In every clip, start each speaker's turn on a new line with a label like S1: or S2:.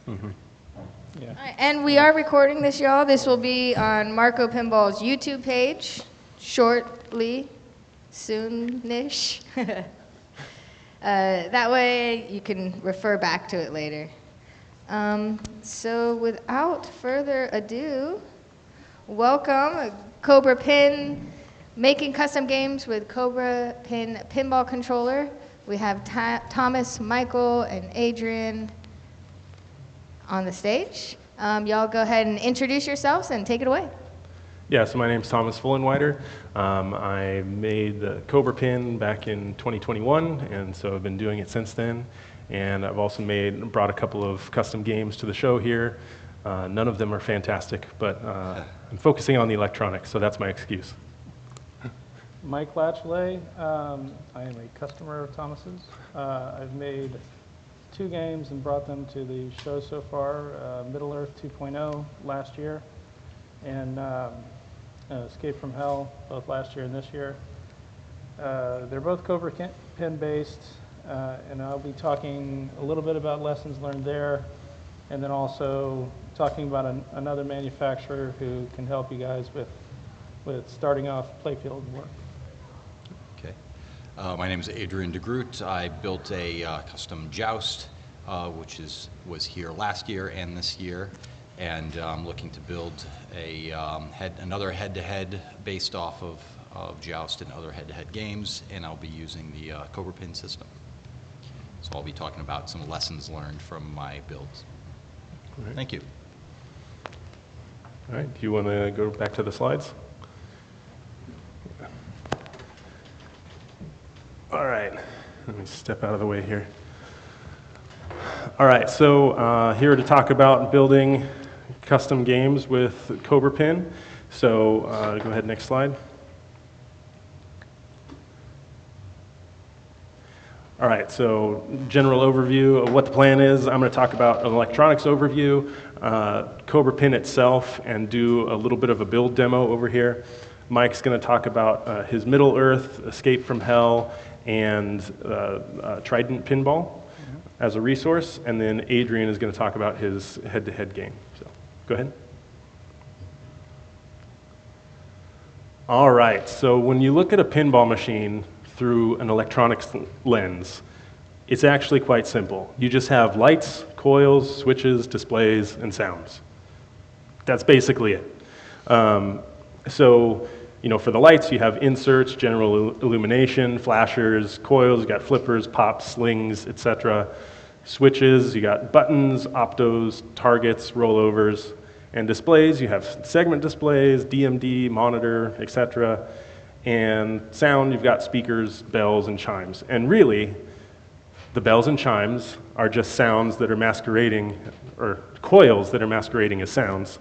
S1: Yeah.
S2: All right, and we are recording this, y'all. This will be on Marco Pinball's YouTube page shortly, soonish. That way you can refer back to it later. So without further ado, welcome Cobra Pin, making custom games with Cobra Pin pinball controller. We have Thomas, Michael, and Adrian on the stage. Y'all go ahead and introduce yourselves and take it away.
S3: Yeah, so my name's Thomas Fulenwider. I made the Cobra Pin back in 2021, and so I've been doing it since then. And I've also brought a couple of custom games to the show here. None of them are fantastic, but I'm focusing on the electronics, so that's my excuse.
S1: Mike Latiolais. I am a customer of Thomas's. I've made 2 games and brought them to the show so far, Middle-earth 2.0 last year, and Escape from Hell, both last year and this year. They're both Cobra Pin based, and I'll be talking a little bit about lessons learned there, and then also talking about another manufacturer who can help you guys with starting off playfield work.
S4: Okay. My name is Adrian DeGroot. I built a custom joust, which was here last year and this year, and I'm looking to build another head-to-head based off of joust and other head-to-head games, and I'll be using the Cobra Pin system. So I'll be talking about some lessons learned from my builds.
S3: Right.
S4: Thank you.
S3: All right, do you want to go back to the slides? All right, let me step out of the way here. All right, so here to talk about building custom games with Cobra Pin. So go ahead, next slide. All right, so general overview of what the plan is. I'm going to talk about an electronics overview, Cobra Pin itself, and do a little bit of a build demo over here. Mike's going to talk about his Middle-earth, Escape from Hell, and Trident Pinball as a resource, and then Adrian is going to talk about his head-to-head game. So go ahead. All right, so when you look at a pinball machine through an electronics lens, it's actually quite simple. You just have lights, coils, switches, displays, and sounds. That's basically it. So, you know, for the lights, you have inserts, general illumination, flashers, coils, you got flippers, pops, slings, etc. Switches, you got buttons, optos, targets, rollovers, and displays. You have segment displays, DMD, monitor, etc. And sound, you've got speakers, bells, and chimes. And really, the bells and chimes are just sounds that are masquerading, or coils that are masquerading as sounds.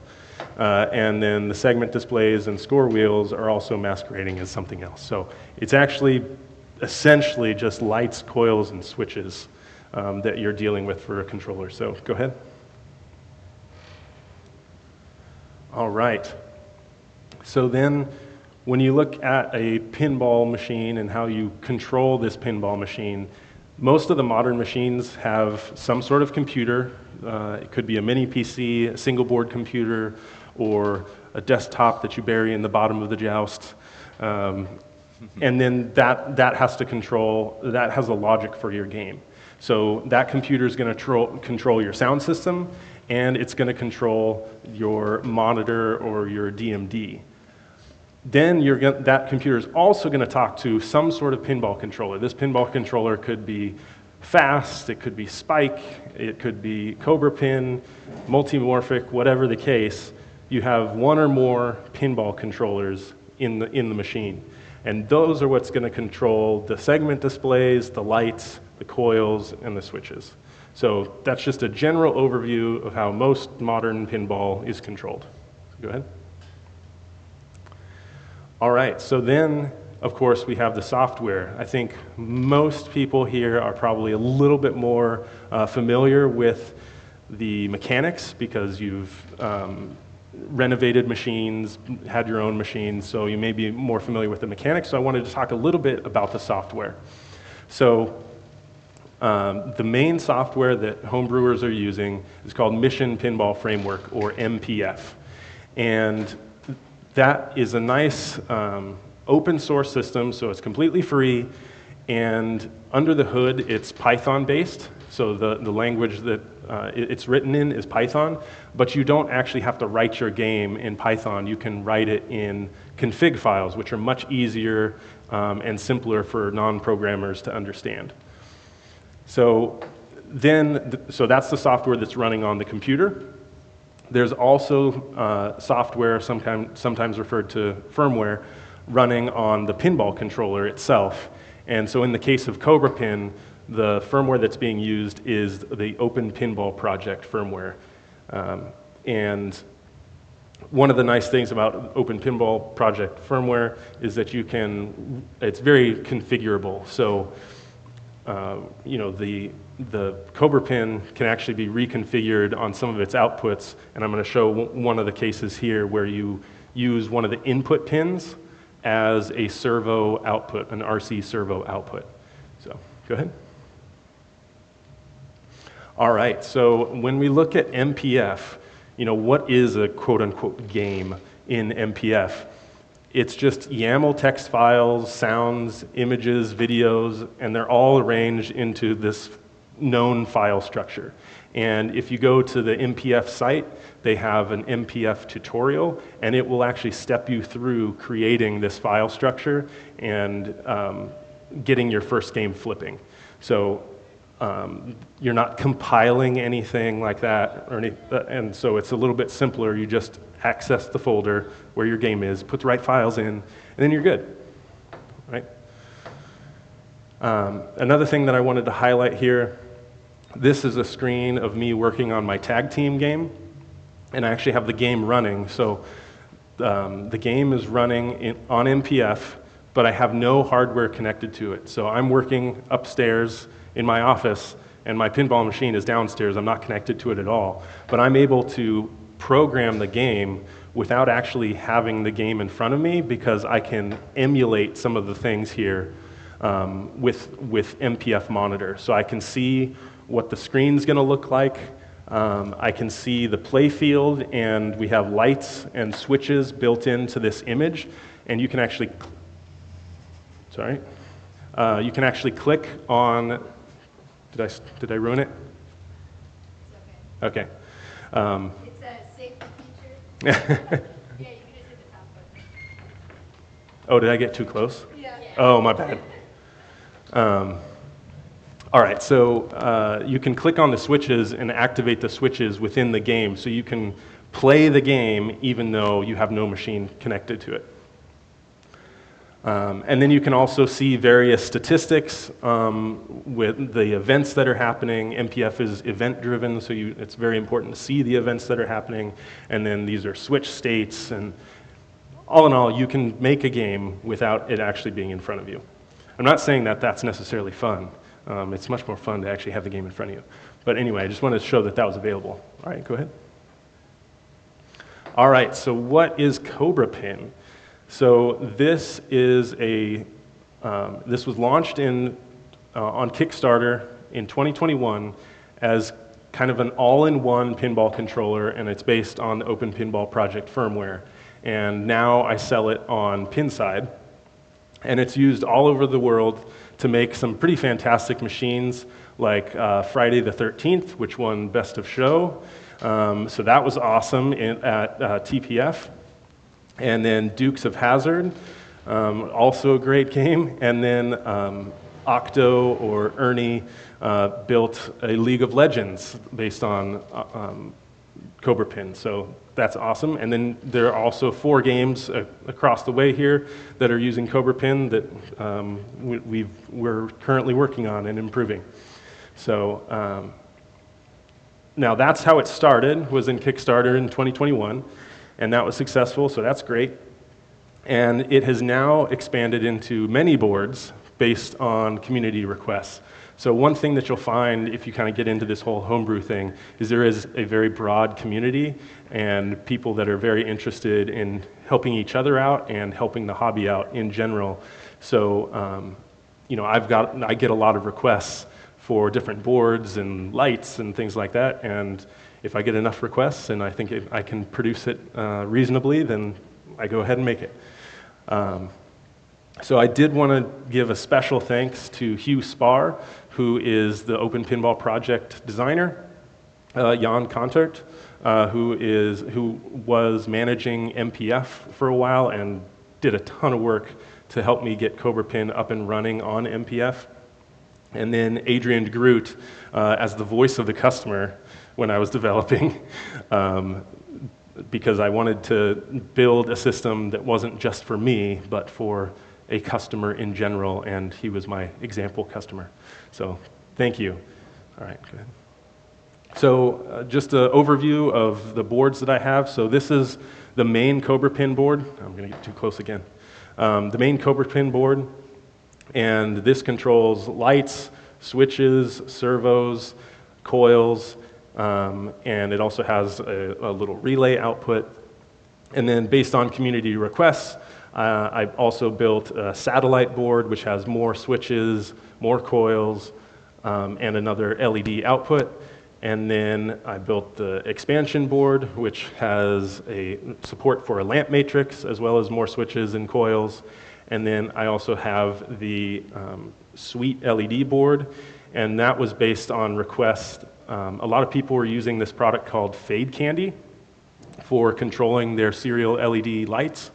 S3: And then the segment displays and score wheels are also masquerading as something else. So it's actually essentially just lights, coils, and switches that you're dealing with for a controller. So go ahead. All right. So then when you look at a pinball machine and how you control this pinball machine, most of the modern machines have some sort of computer. It could be a mini PC, a single board computer, or a desktop that you bury in the bottom of the joust. And then that has to control, that has a logic for your game. So that computer is going to control your sound system, and it's going to control your monitor or your DMD. Then that computer is also going to talk to some sort of pinball controller. This pinball controller could be fast, it could be spike, it could be Cobra Pin, multimorphic, whatever the case. You have one or more pinball controllers in the machine. And those are what's going to control the segment displays, the lights, the coils, and the switches. So that's just a general overview of how most modern pinball is controlled. Go ahead. All right, so then, of course, we have the software. I think most people here are probably a little bit more familiar with the mechanics because you've renovated machines, had your own machines, so you may be more familiar with the mechanics. So I wanted to talk a little bit about the software. So The main software that homebrewers are using is called Mission Pinball Framework, or MPF. And that is a nice open source system, so it's completely free. And under the hood, it's Python based. So the language that it's written in is Python, but you don't actually have to write your game in Python. You can write it in config files, which are much easier and simpler for non-programmers to understand. So so that's the software that's running on the computer. There's also software, sometimes referred to firmware, running on the pinball controller itself. And so in the case of COBRAPIN, the firmware that's being used is the Open Pinball Project firmware. And one of the nice things about Open Pinball Project firmware is that it's very configurable. So, the COBRAPIN can actually be reconfigured on some of its outputs, and I'm going to show one of the cases here where you use one of the input pins as a servo output, an RC servo output. So, go ahead. All right, so when we look at MPF, what is a quote-unquote game in MPF? It's just YAML text files, sounds, images, videos, and they're all arranged into this known file structure. And if you go to the MPF site, they have an MPF tutorial, and it will actually step you through creating this file structure and getting your first game flipping. So you're not compiling anything like that, and so it's a little bit simpler. You just access the folder where your game is, put the right files in, and then you're good, right? Another thing that I wanted to highlight here, this is a screen of me working on my tag team game, and I actually have the game running. So the game is running on MPF, but I have no hardware connected to it. So I'm working upstairs in my office, and my pinball machine is downstairs. I'm not connected to it at all, but I'm able to program the game without actually having the game in front of me, because I can emulate some of the things here with MPF Monitor. So I can see what the screen's going to look like. I can see the play field, and we have lights and switches built into this image, and you can actually, you can actually click on. Did I ruin it? Okay.
S2: It's a safety feature. Yeah, you can just hit the top button.
S3: Oh, did I get too close?
S2: Yeah.
S3: Oh, my bad. All right, so you can click on the switches and activate the switches within the game, so you can play the game even though you have no machine connected to it. And then you can also see various statistics with the events that are happening. MPF is event-driven, so it's very important to see the events that are happening. And then these are switch states, and all in all, you can make a game without it actually being in front of you. I'm not saying that that's necessarily fun. It's much more fun to actually have the game in front of you. But anyway, I just wanted to show that that was available. All right, go ahead. All right, so what is COBRAPIN? So this is this was launched on Kickstarter in 2021 as kind of an all-in-one pinball controller, and it's based on the Open Pinball Project firmware. And now I sell it on Pinside, and it's used all over the world to make some pretty fantastic machines, like Friday the 13th, which won Best of Show. So that was awesome at TPF. And then Dukes of Hazzard, also a great game. And then Octo or Ernie built a League of Legends based on COBRAPIN, so that's awesome. And then there are also 4 games across the way here that are using COBRAPIN that we're currently working on and improving. So now that's how it started, was in Kickstarter in 2021. And that was successful, so that's great. And it has now expanded into many boards based on community requests. So one thing that you'll find if you kind of get into this whole homebrew thing is there is a very broad community and people that are very interested in helping each other out and helping the hobby out in general. So, I get a lot of requests for different boards and lights and things like that. And if I get enough requests and I think I can produce it reasonably, then I go ahead and make it. So I did want to give a special thanks to Hugh Spar, who is the Open Pinball Project designer, Jan Kontert, who was managing MPF for a while and did a ton of work to help me get COBRAPIN up and running on MPF. And then Adrian DeGroot as the voice of the customer when I was developing, because I wanted to build a system that wasn't just for me, but for a customer in general, and he was my example customer. So thank you. All right, go ahead. So just an overview of the boards that I have. So this is the main COBRAPIN board. I'm going to get too close again. The main COBRAPIN board, and this controls lights, switches, servos, coils, and it also has a little relay output. And then based on community requests, I also built a satellite board which has more switches, more coils, and another LED output. And then I built the expansion board, which has a support for a lamp matrix, as well as more switches and coils. And then I also have the suite LED board, and that was based on request. A lot of people were using this product called Fade Candy for controlling their serial LED lights,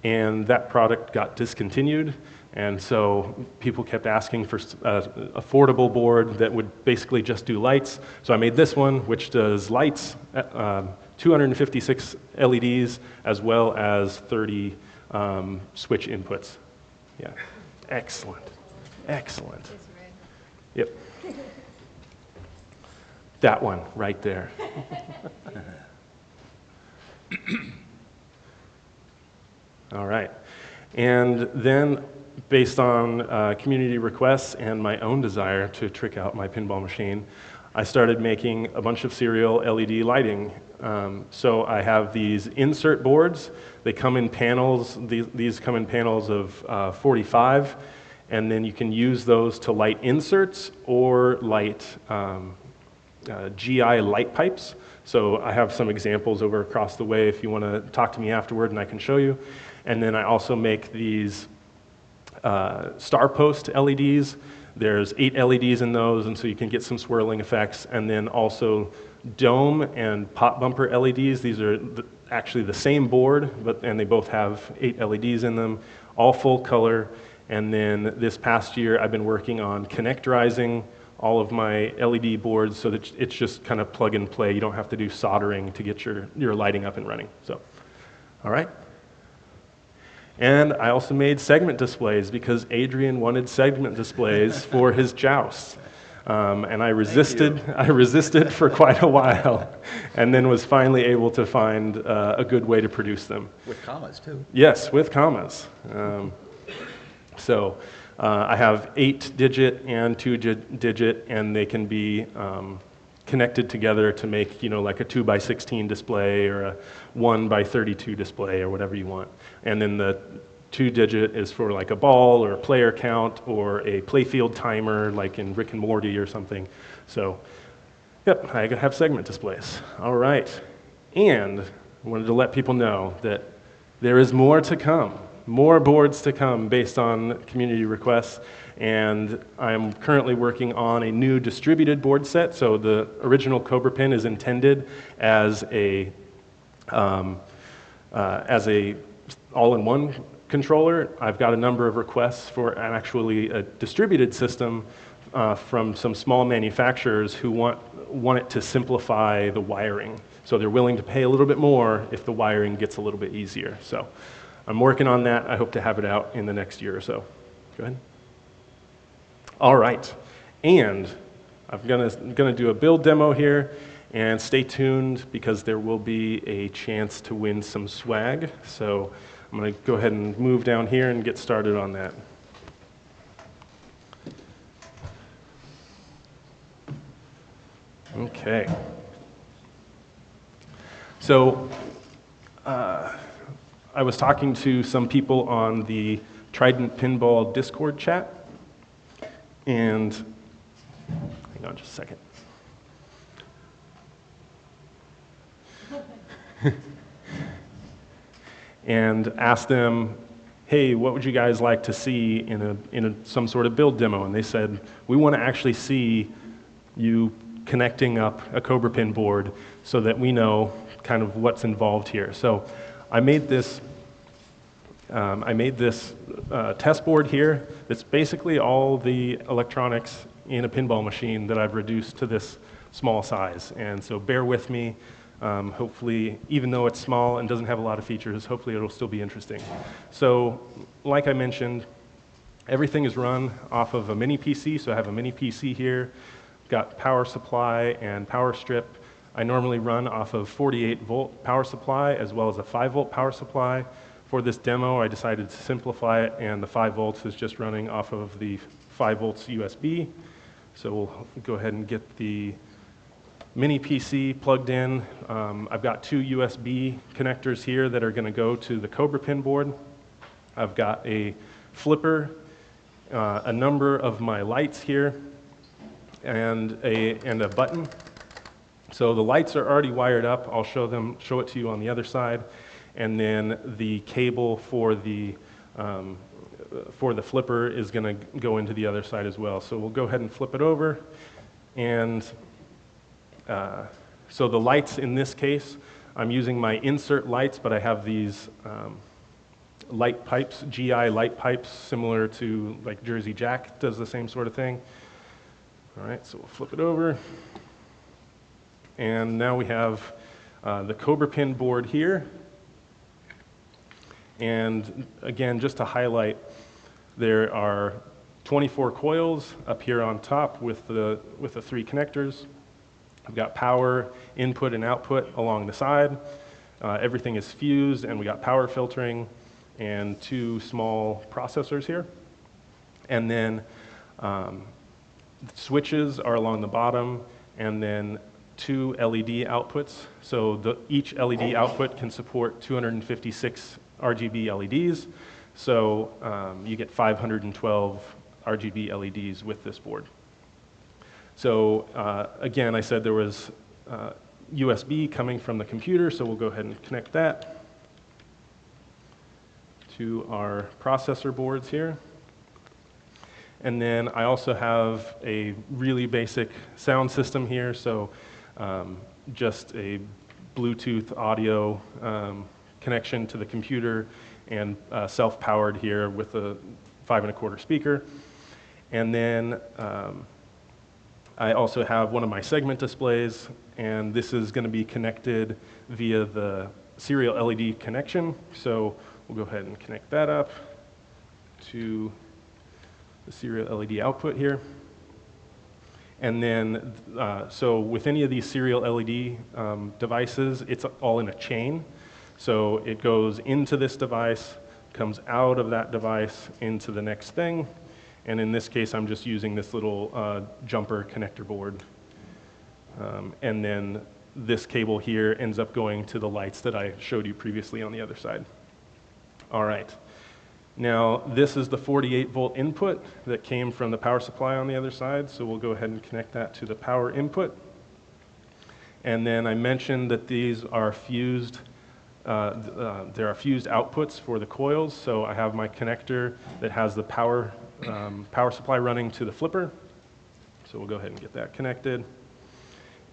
S3: and that product got discontinued. And so people kept asking for an affordable board that would basically just do lights. So I made this one, which does lights, 256 LEDs, as well as 30 switch inputs. Yeah, excellent, excellent. Yep. That one right there. All right. And then, based on community requests and my own desire to trick out my pinball machine, I started making a bunch of serial LED lighting. So I have these insert boards. They come in panels. These come in panels of 45, and then you can use those to light inserts or light GI light pipes. So I have some examples over across the way if you want to talk to me afterward, and I can show you. And then I also make these star post LEDs. There's 8 LEDs in those, and so you can get some swirling effects. And then also dome and pop bumper LEDs. These are actually the same board, and they both have 8 LEDs in them, all full color. And then this past year, I've been working on connectorizing all of my LED boards so that it's just kind of plug and play. You don't have to do soldering to get your lighting up and running. So, all right. And I also made segment displays because Adrian wanted segment displays for his jousts. And I resisted for quite a while, and then was finally able to find a good way to produce them.
S4: With commas, too.
S3: Yes, with commas. So I have 8-digit and 2-digit, and they can be connected together to make, like a 2x16 display or a 1x32 display or whatever you want. And then the 2-digit is for like a ball or a player count or a playfield timer like in Rick and Morty or something. So, yep, I have segment displays. All right. And I wanted to let people know that there is more to come, more boards to come based on community requests. And I'm currently working on a new distributed board set. So the original COBRAPIN is intended as a all-in-one controller. I've got a number of requests for actually a distributed system from some small manufacturers who want it to simplify the wiring. So they're willing to pay a little bit more if the wiring gets a little bit easier. So I'm working on that. I hope to have it out in the next year or so. Go ahead. All right, and I'm gonna do a build demo here, and stay tuned because there will be a chance to win some swag. So I'm gonna go ahead and move down here and get started on that. Okay. So I was talking to some people on the Trident Pinball Discord chat, and Hang on just a second. And asked them, hey, what would you guys like to see in some sort of build demo? And they said, we want to actually see you connecting up a COBRAPIN board so that we know kind of what's involved here. So I made this test board here that's basically all the electronics in a pinball machine that I've reduced to this small size. And so bear with me. Hopefully, even though it's small and doesn't have a lot of features, hopefully it'll still be interesting. So, like I mentioned, everything is run off of a mini PC. So I have a mini PC here, got power supply and power strip. I normally run off of 48-volt power supply as well as a 5-volt power supply. For this demo, I decided to simplify it, and the 5 volts is just running off of the 5 volts USB. So we'll go ahead and get the mini PC plugged in. I've got 2 USB connectors here that are going to go to the COBRAPIN board. I've got a flipper, a number of my lights here, and a button. So the lights are already wired up. I'll show it to you on the other side, and then the cable for the flipper is going to go into the other side as well. So we'll go ahead and flip it over, and so the lights in this case, I'm using my insert lights, but I have these light pipes, GI light pipes, similar to like Jersey Jack does the same sort of thing. All right, so we'll flip it over. And now we have the COBRAPIN board here. And again, just to highlight, there are 24 coils up here on top with the 3 connectors. I've got power input and output along the side. Everything is fused, and we got power filtering and 2 small processors here. And then switches are along the bottom, and then 2 LED outputs. So each LED output can support 256 RGB LEDs. So you get 512 RGB LEDs with this board. So again, I said there was USB coming from the computer, so we'll go ahead and connect that to our processor boards here. And then I also have a really basic sound system here, so just a Bluetooth audio connection to the computer, and self-powered here with a 5 1/4 speaker. And then I also have one of my segment displays, and this is going to be connected via the serial LED connection. So we'll go ahead and connect that up to the serial LED output here. And then, so with any of these serial LED devices, it's all in a chain. So it goes into this device, comes out of that device into the next thing. And in this case, I'm just using this little jumper connector board. And then this cable here ends up going to the lights that I showed you previously on the other side. All right. Now, this is the 48-volt input that came from the power supply on the other side, so we'll go ahead and connect that to the power input. And then I mentioned that these are fused, there are fused outputs for the coils, so I have my connector that has the power supply running to the flipper. So we'll go ahead and get that connected.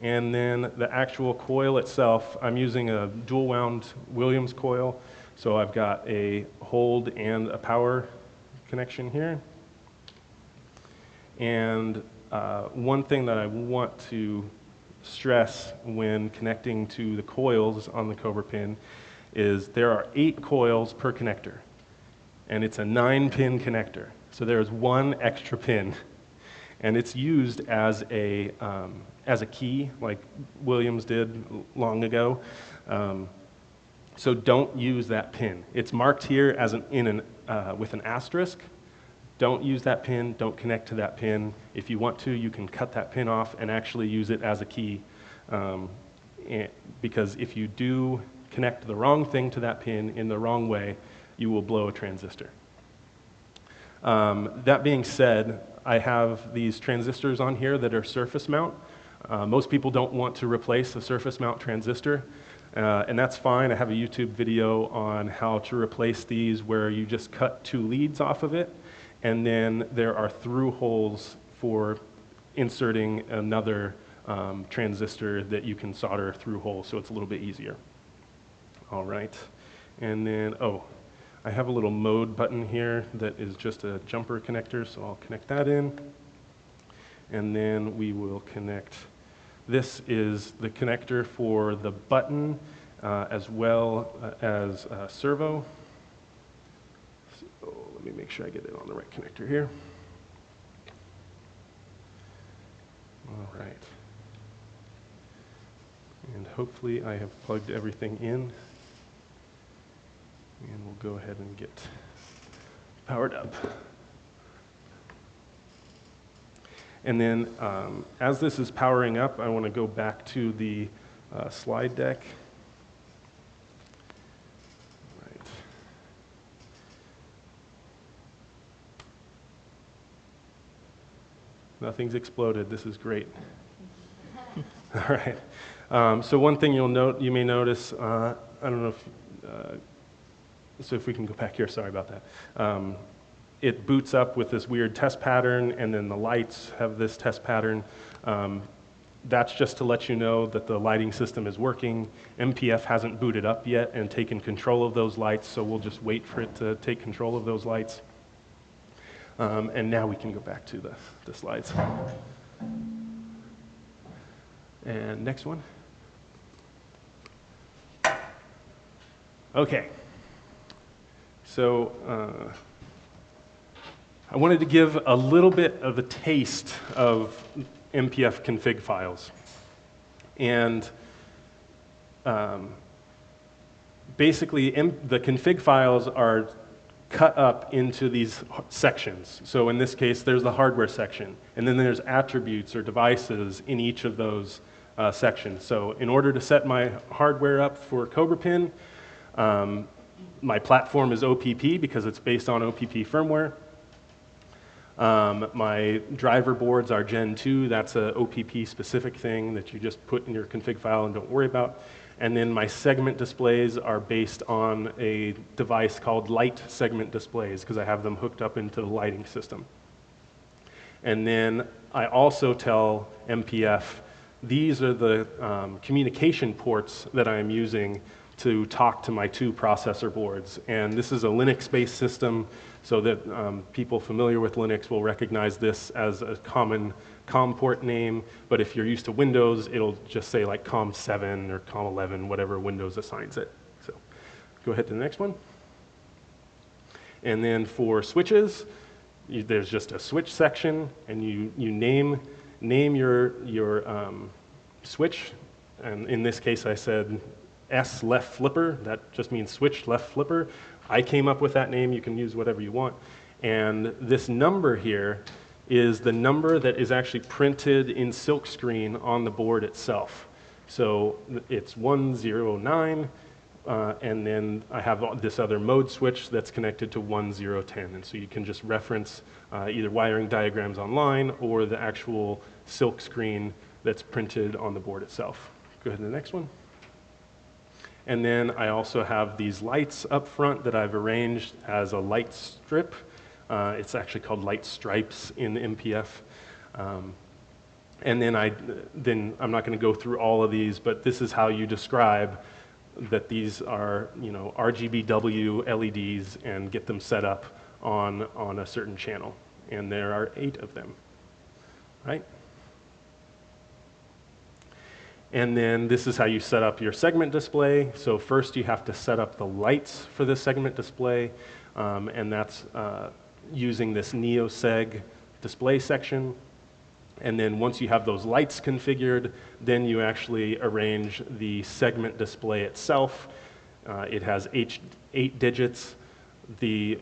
S3: And then the actual coil itself, I'm using a dual wound Williams coil. So I've got a hold and a power connection here. And one thing that I want to stress when connecting to the coils on the COBRAPIN is there are 8 coils per connector, and it's a 9-pin connector. So there's 1 extra pin, and it's used as a key, like Williams did long ago. So don't use that pin. It's marked here as with an asterisk. Don't use that pin. Don't connect to that pin. If you want to, you can cut that pin off and actually use it as a key. Because if you do connect the wrong thing to that pin in the wrong way, you will blow a transistor. That being said, I have these transistors on here that are surface mount. Most people don't want to replace a surface mount transistor, and that's fine. I have a YouTube video on how to replace these where you just cut 2 leads off of it, and then there are through holes for inserting another transistor that you can solder through holes, so it's a little bit easier. All right, and then, I have a little mode button here that is just a jumper connector, so I'll connect that in. And then we will connect, this is the connector for the button as well as servo. So let me make sure I get it on the right connector here. All right. And hopefully I have plugged everything in. And we'll go ahead and get powered up. And then as this is powering up, I want to go back to the slide deck. Right. Nothing's exploded. This is great. All right. So one thing you may notice, I don't know if, so if we can go back here, sorry about that. It boots up with this weird test pattern, and then the lights have this test pattern. That's just to let you know that the lighting system is working. MPF hasn't booted up yet and taken control of those lights, so we'll just wait for it to take control of those lights. And now we can go back to the slides. And next one. Okay. So I wanted to give a little bit of a taste of MPF config files. And basically, the config files are cut up into these sections. So in this case, there's the hardware section, and then there's attributes or devices in each of those sections. So in order to set my hardware up for COBRAPIN, my platform is OPP because it's based on OPP firmware. My driver boards are Gen 2. That's a OPP specific thing that you just put in your config file and don't worry about. And then my segment displays are based on a device called light segment displays because I have them hooked up into the lighting system. And then I also tell MPF, these are the communication ports that I am using to talk to my 2 processor boards. And this is a Linux-based system, so that people familiar with Linux will recognize this as a common COM port name, but if you're used to Windows, it'll just say like COM7 or COM11, whatever Windows assigns it. So go ahead to the next one. And then for switches, there's just a switch section, and you name your switch. And in this case, I said S left flipper. That just means switch left flipper. I came up with that name. You can use whatever you want. And this number here is the number that is actually printed in silkscreen on the board itself. So it's 109, and then I have this other mode switch that's connected to 1010. And so you can just reference either wiring diagrams online or the actual silkscreen that's printed on the board itself. Go ahead to the next one. And then I also have these lights up front that I've arranged as a light strip. It's actually called light stripes in MPF. And then I'm not going to go through all of these, but this is how you describe that these are, RGBW LEDs and get them set up on a certain channel. And there are 8 of them, right? And then this is how you set up your segment display. So first you have to set up the lights for the segment display, and that's using this NeoSeg display section. And then once you have those lights configured, then you actually arrange the segment display itself. It has 8 digits.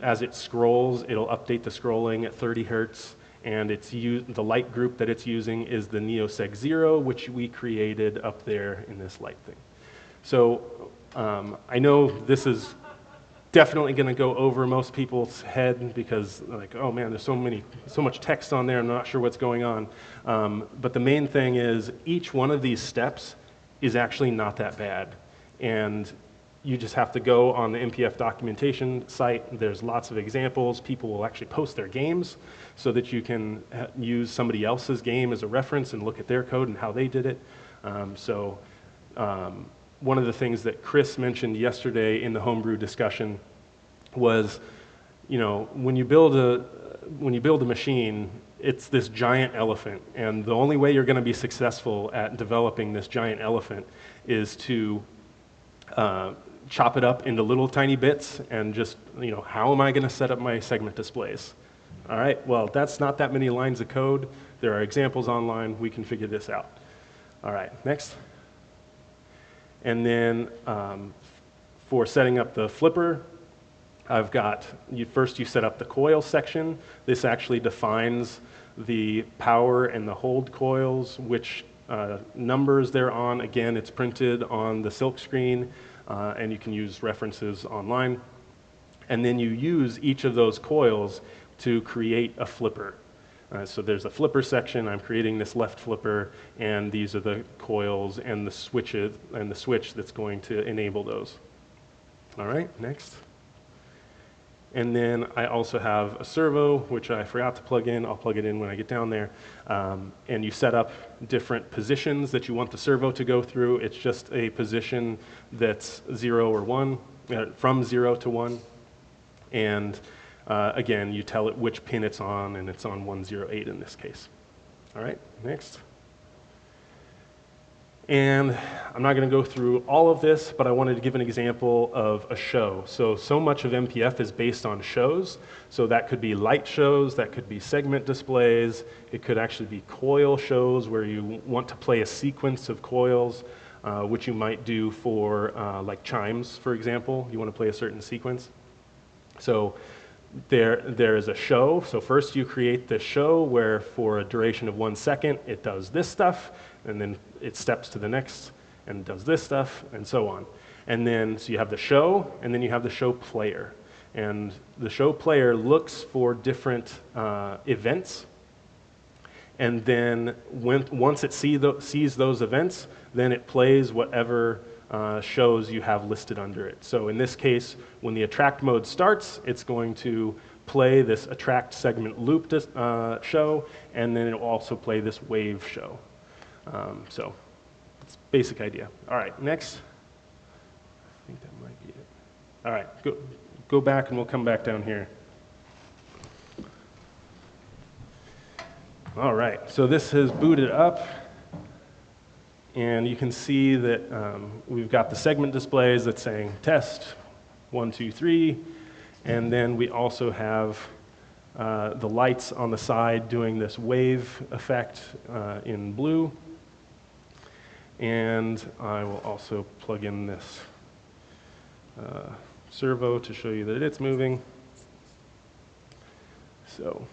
S3: As it scrolls, it'll update the scrolling at 30 hertz. And the light group that it's using is the NeoSeg 0, which we created up there in this light thing. So I know this is Definitely going to go over most people's head because like, oh man, there's so much text on there, I'm not sure what's going on. But the main thing is each one of these steps is actually not that bad. And you just have to go on the MPF documentation site. There's lots of examples. People will actually post their games so that you can use somebody else's game as a reference and look at their code and how they did it. One of the things that Chris mentioned yesterday in the homebrew discussion was, when you build a machine, it's this giant elephant, and the only way you're going to be successful at developing this giant elephant is to chop it up into little tiny bits and just, how am I going to set up my segment displays? All right, well, that's not that many lines of code. There are examples online. We can figure this out. All right, next. And then for setting up the flipper, I've got, first you set up the coil section. This actually defines the power and the hold coils, which numbers they're on. Again, it's printed on the silk screen, and you can use references online. And then you use each of those coils to create a flipper. So there's a flipper section. I'm creating this left flipper, and these are the coils and the switches and the switch that's going to enable those. All right, next. And then I also have a servo, which I forgot to plug in. I'll plug it in when I get down there. And you set up different positions that you want the servo to go through. It's just a position that's 0 or 1, from 0 to 1. And again, you tell it which pin it's on, and it's on 108 in this case. All right, next. And I'm not going to go through all of this, but I wanted to give an example of a show. So much of MPF is based on shows. So that could be light shows, that could be segment displays, it could actually be coil shows where you want to play a sequence of coils, which you might do for like chimes, for example. You want to play a certain sequence. So there is a show. So first you create the show where for a duration of 1 second it does this stuff, and then it steps to the next and does this stuff, and so on. And then so you have the show, and then you have the show player. And the show player looks for different events, and then once it sees those events, then it plays whatever shows you have listed under it. So in this case, when the attract mode starts, it's going to play this attract segment loop show, and then it will also play this wave show. So it's a basic idea. All right, next. I think that might be it. All right, go back and we'll come back down here. All right, so this has booted up. And you can see that we've got the segment displays that's saying test 1, 2, 3, and then we also have the lights on the side doing this wave effect in blue. And I will also plug in this servo to show you that it's moving. So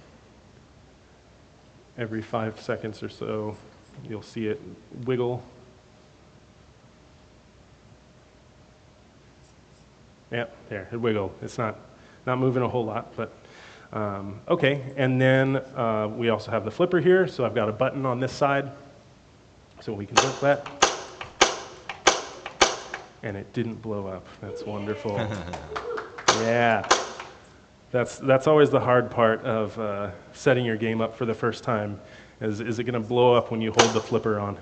S3: every 5 seconds or so, you'll see it wiggle. Yeah, there, it wiggled. It's not moving a whole lot, but okay. And then we also have the flipper here, so I've got a button on this side, so we can work that. And it didn't blow up. That's wonderful. Yeah, that's always the hard part of setting your game up for the first time. Is it going to blow up when you hold the flipper on?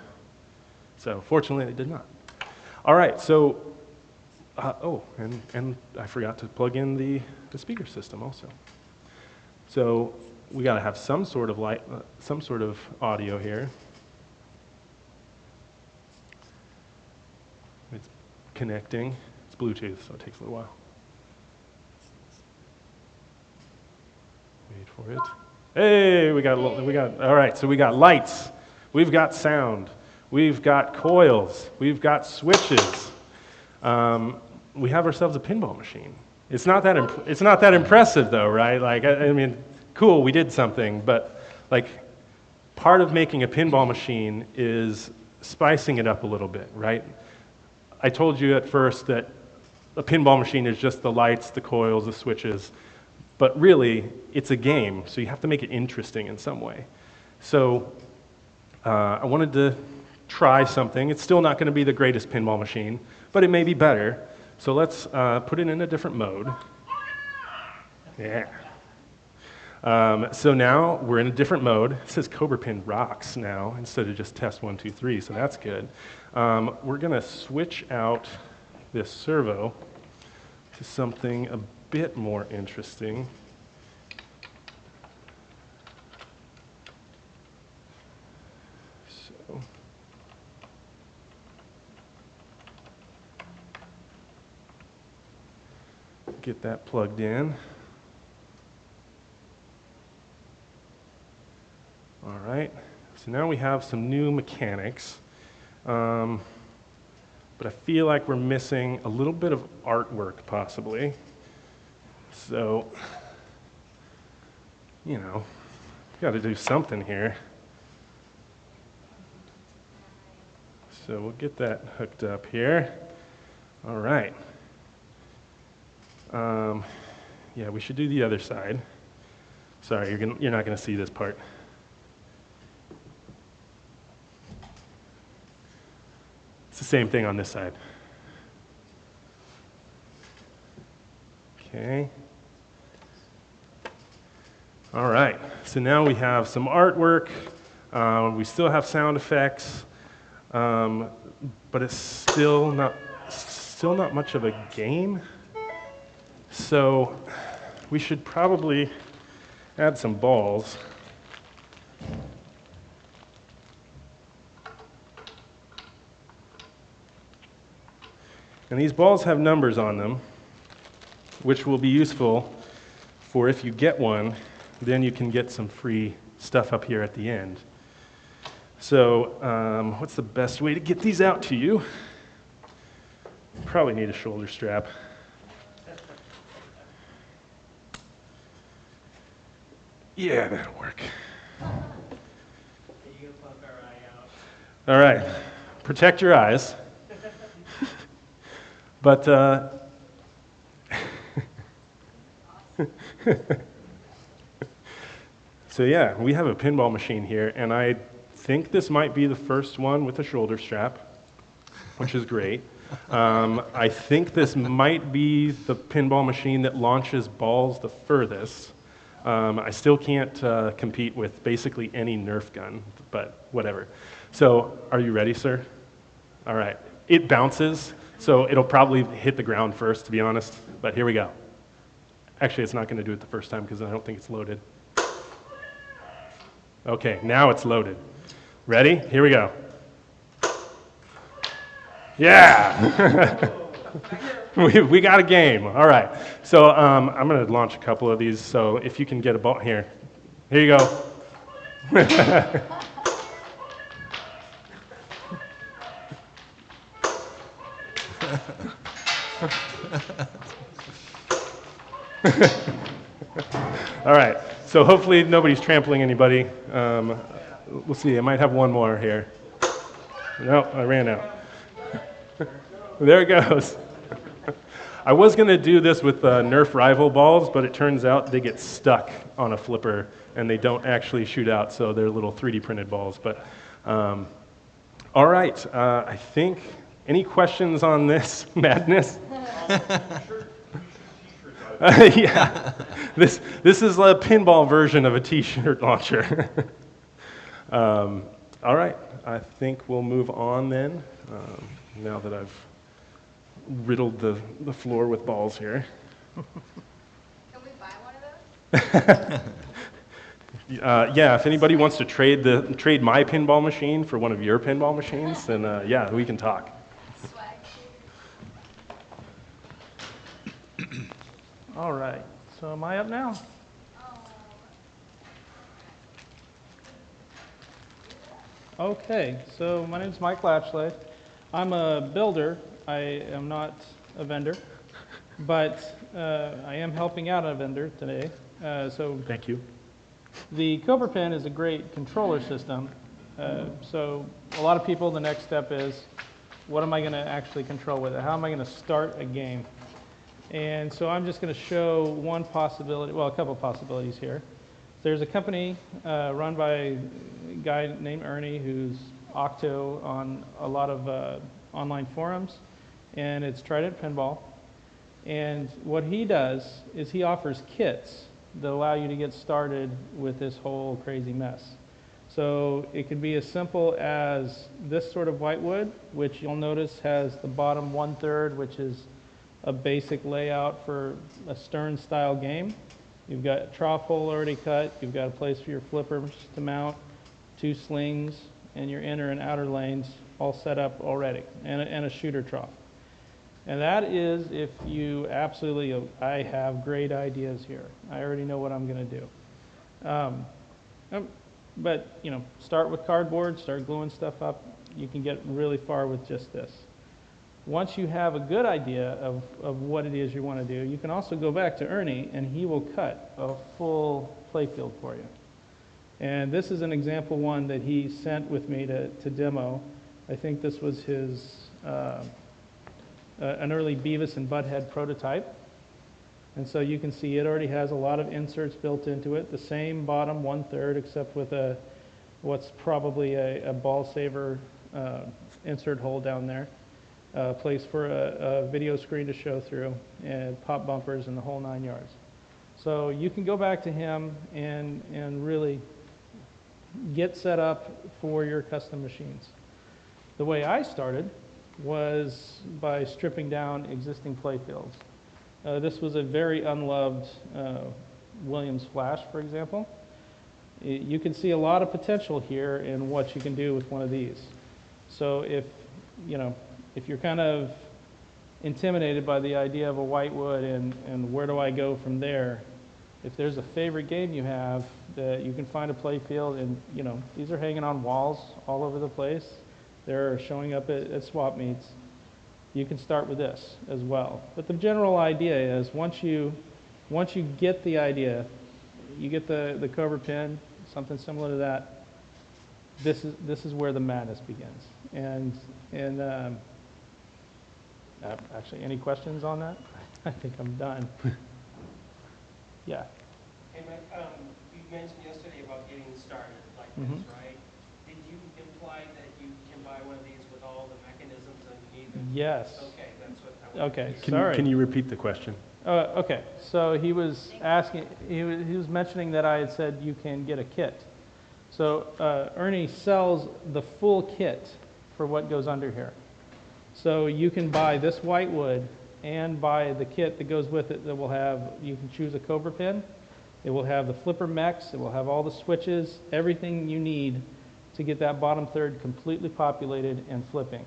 S3: So fortunately, it did not. All right, so, and I forgot to plug in the speaker system also. So we got to have some sort of light, some sort of audio here. It's connecting. It's Bluetooth, so it takes a little while. Wait for it. Hey, we got, all right, so we got lights, we've got sound, we've got coils, we've got switches. We have ourselves a pinball machine. It's not that impressive though, right? Like, I mean, cool, we did something, but like, part of making a pinball machine is spicing it up a little bit, right? I told you at first that a pinball machine is just the lights, the coils, the switches, but really, it's a game, so you have to make it interesting in some way. So I wanted to try something. It's still not going to be the greatest pinball machine, but it may be better. So let's put it in a different mode. Yeah. So now we're in a different mode. It says COBRAPIN rocks now instead of just test 1, 2, 3, so that's good. We're going to switch out this servo to something a bit more interesting. So get that plugged in. All right, so now we have some new mechanics, but I feel like we're missing a little bit of artwork possibly. So, you know, got to do something here. So we'll get that hooked up here. All right. Yeah, we should do the other side. Sorry, you're not going to see this part. It's the same thing on this side. Okay. All right, so now we have some artwork. We still have sound effects, but it's still not much of a game. So we should probably add some balls. And these balls have numbers on them, which will be useful for if you get one, then you can get some free stuff up here at the end. So what's the best way to get these out to you? Probably need a shoulder strap. Yeah, that'll work. All right, protect your eyes. But so yeah, we have a pinball machine here, and I think this might be the first one with a shoulder strap, which is great. I think this might be the pinball machine that launches balls the furthest. I still can't compete with basically any Nerf gun, but whatever. So, are you ready, sir? All right. It bounces, so it'll probably hit the ground first, to be honest, but here we go. Actually, it's not going to do it the first time because I don't think it's loaded. Okay, now it's loaded. Ready? Here we go. Yeah! we got a game. All right. So I'm going to launch a couple of these, so if you can get a ball here. Here you go. All right, so hopefully nobody's trampling anybody. We'll see, I might have one more here. No, I ran out. There it goes. I was going to do this with Nerf rival balls, but it turns out they get stuck on a flipper and they don't actually shoot out, so they're little 3D printed balls. But all right, I think, any questions on this madness? Yeah, this is a pinball version of a t-shirt launcher. All right, I think we'll move on then, now that I've riddled the floor with balls here.
S2: Can we buy one of those?
S3: Yeah, if anybody wants to trade my pinball machine for one of your pinball machines, then yeah, we can talk.
S2: Swag.
S1: All right, so am I up now? Okay, so my name is Mike Latiolais. I'm a builder. I am not a vendor, but I am helping out a vendor today. So
S3: Thank you.
S1: the COBRAPIN is a great controller system. So a lot of people, the next step is what am I going to actually control with it? How am I going to start a game? And so I'm just going to show one possibility, well, a couple possibilities here. There's a company run by a guy named Ernie who's Octo on a lot of online forums, and it's Trident Pinball. And what he does is he offers kits that allow you to get started with this whole crazy mess. So it could be as simple as this sort of whitewood, which you'll notice has the bottom 1/3, which is a basic layout for a Stern style game. You've got a trough hole already cut, you've got a place for your flippers to mount, 2 slings, and your inner and outer lanes all set up already, and a shooter trough. And that is if you absolutely, I have great ideas here. I already know what I'm going to do. But, you know, start with cardboard, start gluing stuff up. You can get really far with just this. Once you have a good idea of what it is you want to do, you can also go back to Ernie, and he will cut a full playfield for you. And this is an example one that he sent with me to demo. I think this was his an early Beavis and Butthead prototype. And so you can see it already has a lot of inserts built into it, the same bottom 1/3 except with what's probably a ball saver insert hole down there, place for a video screen to show through, and pop bumpers and the whole 9 yards. So you can go back to him and really get set up for your custom machines. The way I started was by stripping down existing playfields. This was a very unloved Williams Flash, for example. You can see a lot of potential here in what you can do with one of these. So if you're kind of intimidated by the idea of a whitewood and where do I go from there, if there's a favorite game you have that you can find a playfield, and these are hanging on walls all over the place. They're showing up at swap meets. You can start with this as well. But the general idea is once you get the idea, you get the Cobra pin, something similar to that. This is where the madness begins. And actually, any questions on that? I think I'm done. Yeah.
S5: Hey, Mike, you mentioned yesterday about getting started like
S1: Mhm.
S5: this, right? Did you imply that you can buy one of these with all the mechanisms underneath it?
S1: Yes.
S5: Okay, that's what I wanted to
S1: Okay.
S5: hear.
S1: Sorry.
S3: Can you repeat the question?
S1: Okay, so he was asking, he was mentioning that I had said you can get a kit. So Ernie sells the full kit for what goes under here. So you can buy this whitewood and buy the kit that goes with it that will have, you can choose a Cobra pin. It will have the flipper mechs, it will have all the switches, everything you need to get that bottom third completely populated and flipping,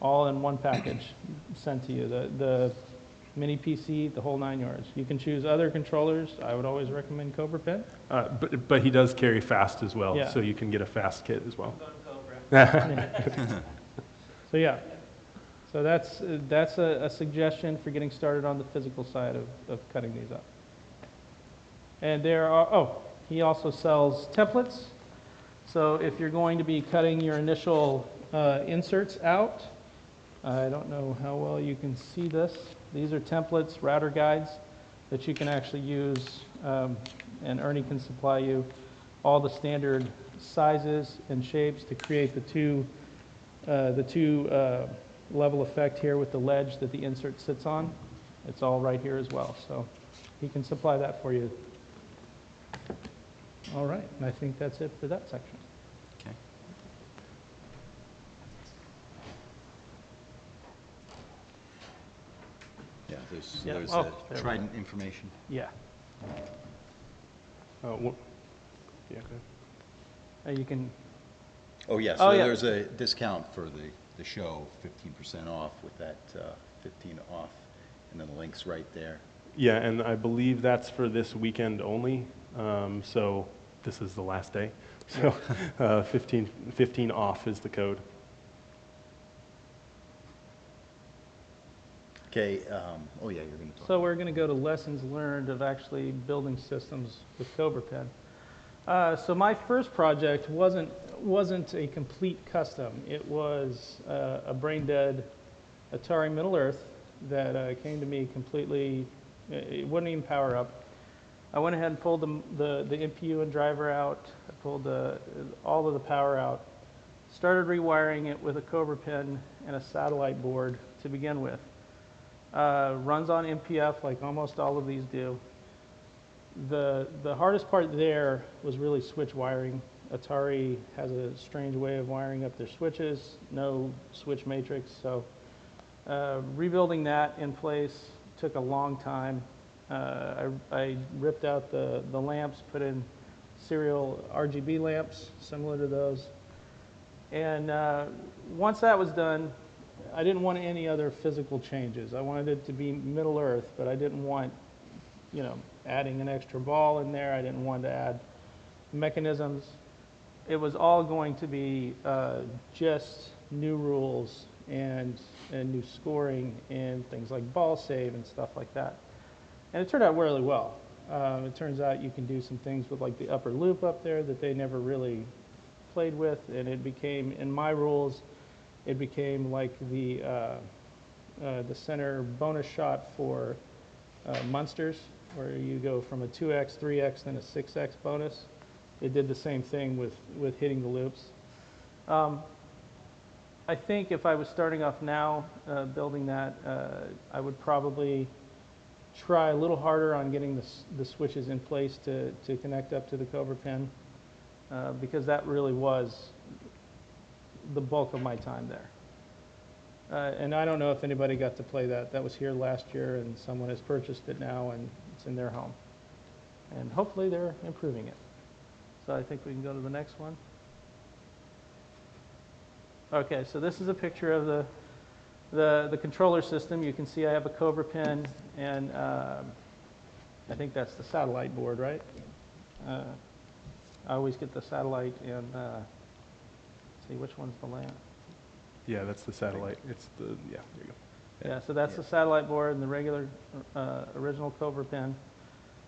S1: all in one package sent to you. The mini PC, the whole 9 yards. You can choose other controllers. I would always recommend Cobra pin.
S3: But he does carry fast as well,
S1: Yeah.
S3: so you can get a fast kit as well.
S5: Go to Cobra.
S1: So yeah, so that's a suggestion for getting started on the physical side of cutting these up. And he also sells templates. So if you're going to be cutting your initial inserts out, I don't know how well you can see this. These are templates, router guides that you can actually use, and Ernie can supply you all the standard sizes and shapes to create the two level effect here with the ledge that the insert sits on. It's all right here as well, so he can supply that for you. All right, and I think that's it for that section.
S4: Okay. Yeah, there's
S1: Yeah,
S4: there's
S1: oh,
S4: the
S1: there we
S4: Trident information.
S1: Yeah,
S3: Yeah, good.
S1: you can,
S4: Oh, yeah,
S1: Oh,
S4: so
S1: yeah.
S4: there's a discount for the show, 15% off with that 15 off, and then the link's right there.
S3: Yeah, and I believe that's for this weekend only. So this is the last day. So 15 off is the code.
S4: Okay, oh yeah, you're going to talk.
S1: so we're going to go to lessons learned of actually building systems with Cobra Pin. So my first project wasn't a complete custom. It was a brain-dead Atari Middle Earth that came to me completely. It wouldn't even power up. I went ahead and pulled the NPU and driver out. I pulled all of the power out. Started rewiring it with a Cobra pin and a satellite board to begin with. Runs on MPF like almost all of these do. The hardest part there was really switch wiring. Atari has a strange way of wiring up their switches, no switch matrix, so rebuilding that in place took a long time. I ripped out the lamps, put in serial RGB lamps similar to those, and once that was done, I didn't want any other physical changes. I wanted it to be Middle Earth, but I didn't want, you know, adding an extra ball in there. I didn't want to add mechanisms. It was all going to be just new rules and new scoring and things like ball save and stuff like that. And it turned out really well. It turns out you can do some things with like the upper loop up there that they never really played with, and it became, in my rules, it became like the center bonus shot for Munsters, where you go from a 2x, 3x, then a 6x bonus. It did the same thing with hitting the loops. I think if I was starting off now building that, I would probably try a little harder on getting the switches in place to connect up to the Cobra pin, because that really was the bulk of my time there. And I don't know if anybody got to play that. That was here last year, and someone has purchased it now, and it's in their home. And hopefully they're improving it. So I think we can go to the next one. Okay, so this is a picture of the controller system. You can see I have a Cobra pin, and I think that's the satellite board, right? I always get the satellite, and see which one's the lamp.
S3: Yeah, that's the satellite. It's the, yeah, there you go.
S1: Yeah, so that's the satellite board and the regular original Cobra pin.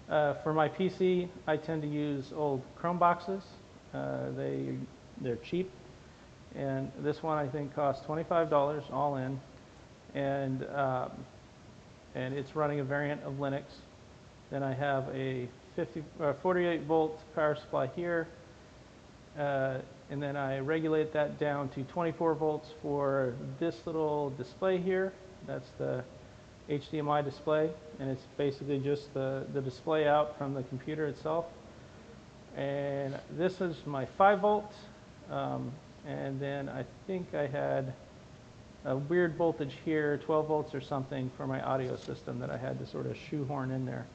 S1: For my PC, I tend to use old Chrome boxes. They're cheap, and this one I think costs $25 all in, and it's running a variant of Linux. Then I have a 48 volt power supply here, and then I regulate that down to 24 volts for this little display here. That's the HDMI display, and it's basically just the display out from the computer itself. And this is my 5 volt, and then I think I had a weird voltage here, 12 volts or something, for my audio system that I had to sort of shoehorn in there.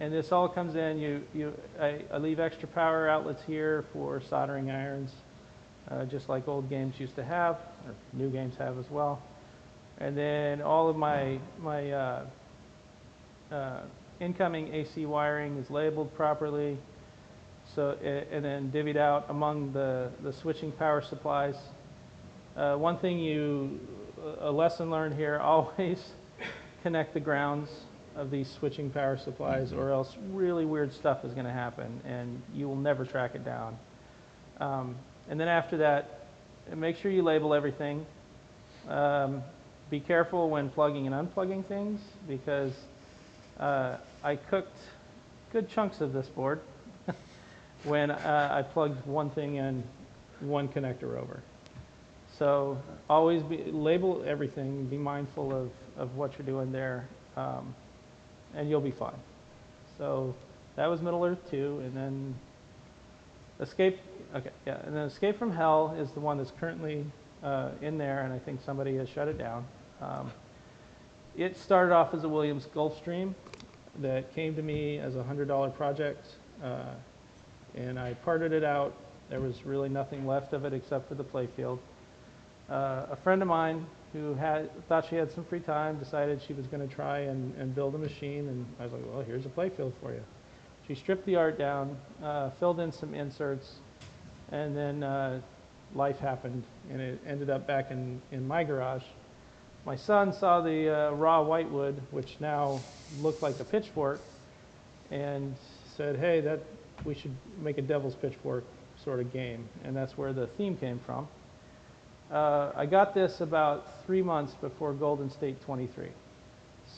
S1: And this all comes in. I leave extra power outlets here for soldering irons, just like old games used to have, or new games have as well. And then all of my incoming AC wiring is labeled properly, so and then divvied out among the switching power supplies. One thing a lesson learned here: always connect the grounds of these switching power supplies, or else really weird stuff is going to happen, and you will never track it down. And then after that, make sure you label everything. Be careful when plugging and unplugging things, because I cooked good chunks of this board when I plugged one thing in, one connector over. So always label everything, be mindful of what you're doing there, and you'll be fine. So that was Middle Earth 2, and then Escape from Hell is the one that's currently in there, and I think somebody has shut it down. It started off as a Williams Gulfstream that came to me as a $100 project, and I parted it out. There was really nothing left of it except for the playfield. A friend of mine who thought she had some free time decided she was going to try and build a machine, and I was like, well, here's a playfield for you. She stripped the art down, filled in some inserts, and then life happened, and it ended up back in my garage. My son saw the raw whitewood, which now looked like a pitchfork, and so said, hey, we should make a Devil's Pitchfork sort of game, and that's where the theme came from. I got this about 3 months before Golden State 23.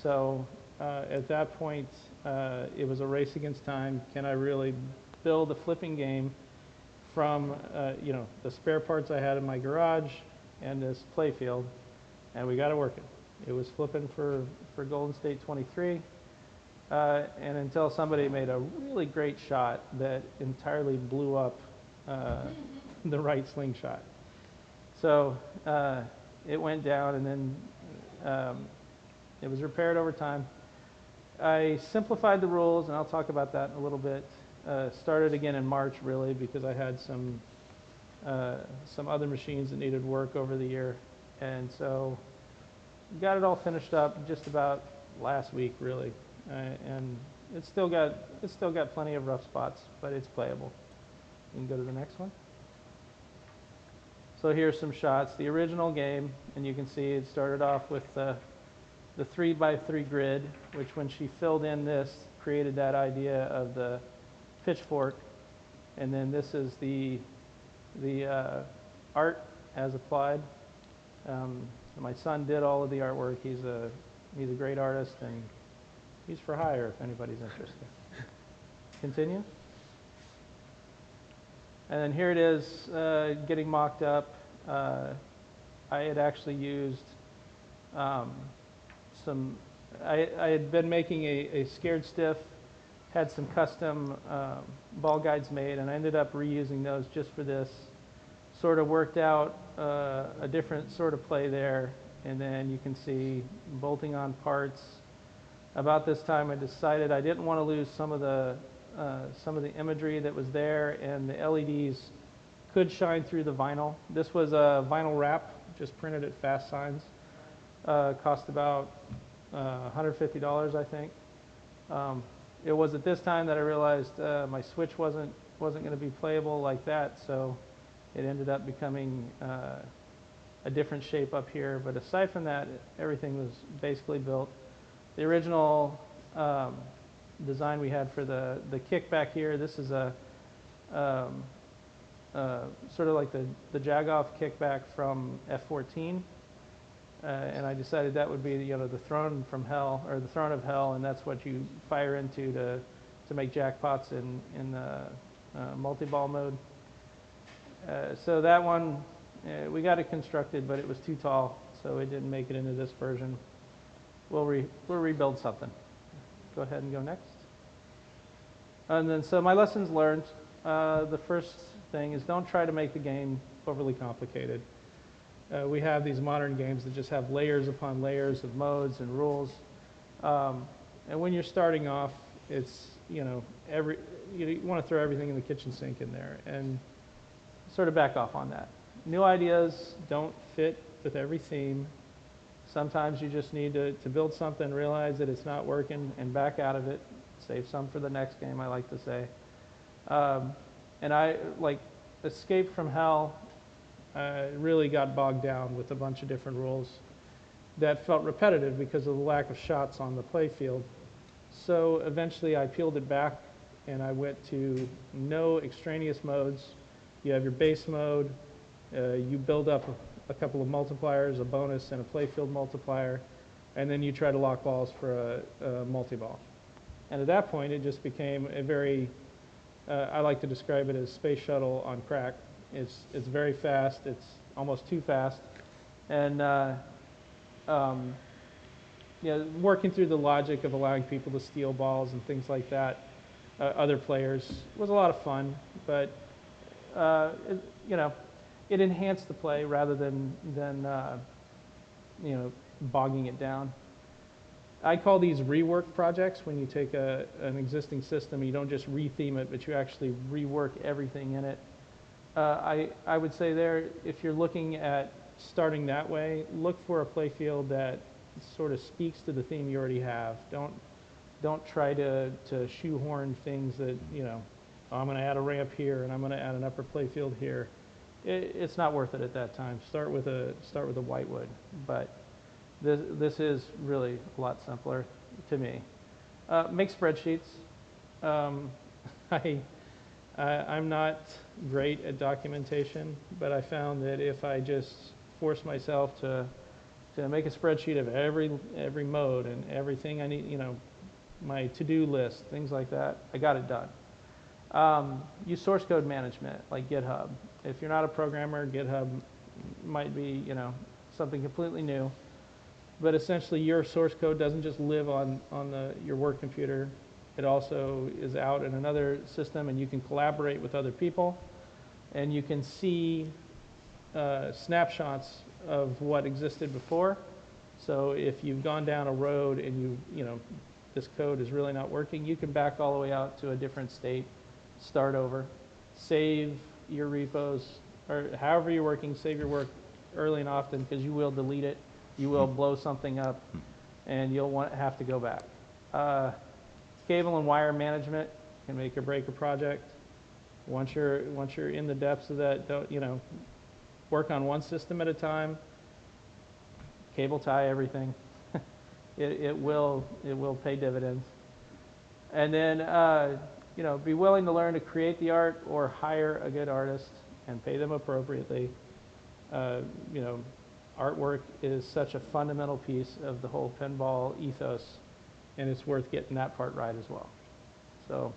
S1: So at that point, it was a race against time. Can I really build a flipping game from the spare parts I had in my garage and this play field? And we got it working. It was flipping for Golden State 23. And until somebody made a really great shot that entirely blew up the right slingshot. So it went down, and then it was repaired over time. I simplified the rules, and I'll talk about that in a little bit. Started again in March, really, because I had some other machines that needed work over the year. And so got it all finished up just about last week, really. And it's still got plenty of rough spots, but it's playable. You can go to the next one. So here's some shots. The original game, and you can see it started off with the 3x3 grid, which when she filled in this, created that idea of the pitchfork. And then this is the art as applied. My son did all of the artwork. He's a great artist, and he's for hire if anybody's interested. Continue. And then here it is getting mocked up. I had actually used I had been making a scared stiff, had some custom ball guides made, and I ended up reusing those just for this. Sort of worked out a different sort of play there, and then you can see bolting on parts. About this time, I decided I didn't want to lose some of the imagery that was there, and the LEDs could shine through the vinyl. This was a vinyl wrap, just printed at Fast Signs. Cost about $150, I think. It was at this time that I realized my switch wasn't going to be playable like that, so it ended up becoming a different shape up here. But aside from that, everything was basically built. The original design we had for the kickback here, this is a sort of like the Jagoff kickback from F-14. And I decided that would be the throne from hell, or the throne of hell, and that's what you fire into to make jackpots in multi-ball mode. So that one, we got it constructed, but it was too tall, so it didn't make it into this version. We'll rebuild something. Go ahead and go next. And then, so my lessons learned. The first thing is don't try to make the game overly complicated. We have these modern games that just have layers upon layers of modes and rules. And when you're starting off, it's, you want to throw everything in the kitchen sink in there and sort of back off on that. New ideas don't fit with every theme. Sometimes you just need to build something, realize that it's not working, and back out of it. Save some for the next game, I like to say. And I, like, Escape from Hell, really got bogged down with a bunch of different rules that felt repetitive because of the lack of shots on the play field. So eventually I peeled it back and I went to no extraneous modes. You have your base mode, you build up a couple of multipliers, a bonus and a playfield multiplier, and then you try to lock balls for a multi-ball. And at that point it just became a very, I like to describe it as space shuttle on crack. It's very fast, it's almost too fast, and working through the logic of allowing people to steal balls and things like that, other players, was a lot of fun, but it enhanced the play rather than bogging it down. I call these rework projects when you take an existing system, you don't just re-theme it, but you actually rework everything in it. I would say there, if you're looking at starting that way, look for a playfield that sort of speaks to the theme you already have. Don't try to shoehorn things that, I'm going to add a ramp here and I'm going to add an upper playfield here. It's not worth it at that time. Start with a whitewood, but this is really a lot simpler to me. Make spreadsheets. I'm not great at documentation, but I found that if I just force myself to make a spreadsheet of every mode and everything I need, my to-do list, things like that, I got it done. Use source code management like GitHub. If you're not a programmer, GitHub might be, something completely new. But essentially, your source code doesn't just live on your work computer. It also is out in another system, and you can collaborate with other people, and you can see snapshots of what existed before. So if you've gone down a road and this code is really not working, you can back all the way out to a different state, start over, save your repos, or however you're working, save your work early and often, because you will delete it, you will blow something up, and you'll have to go back. Cable and wire management can make or break a project. Once you're in the depths of that, work on one system at a time. Cable tie everything. It will pay dividends. And then be willing to learn to create the art or hire a good artist and pay them appropriately. Artwork is such a fundamental piece of the whole pinball ethos, and it's worth getting that part right as well. So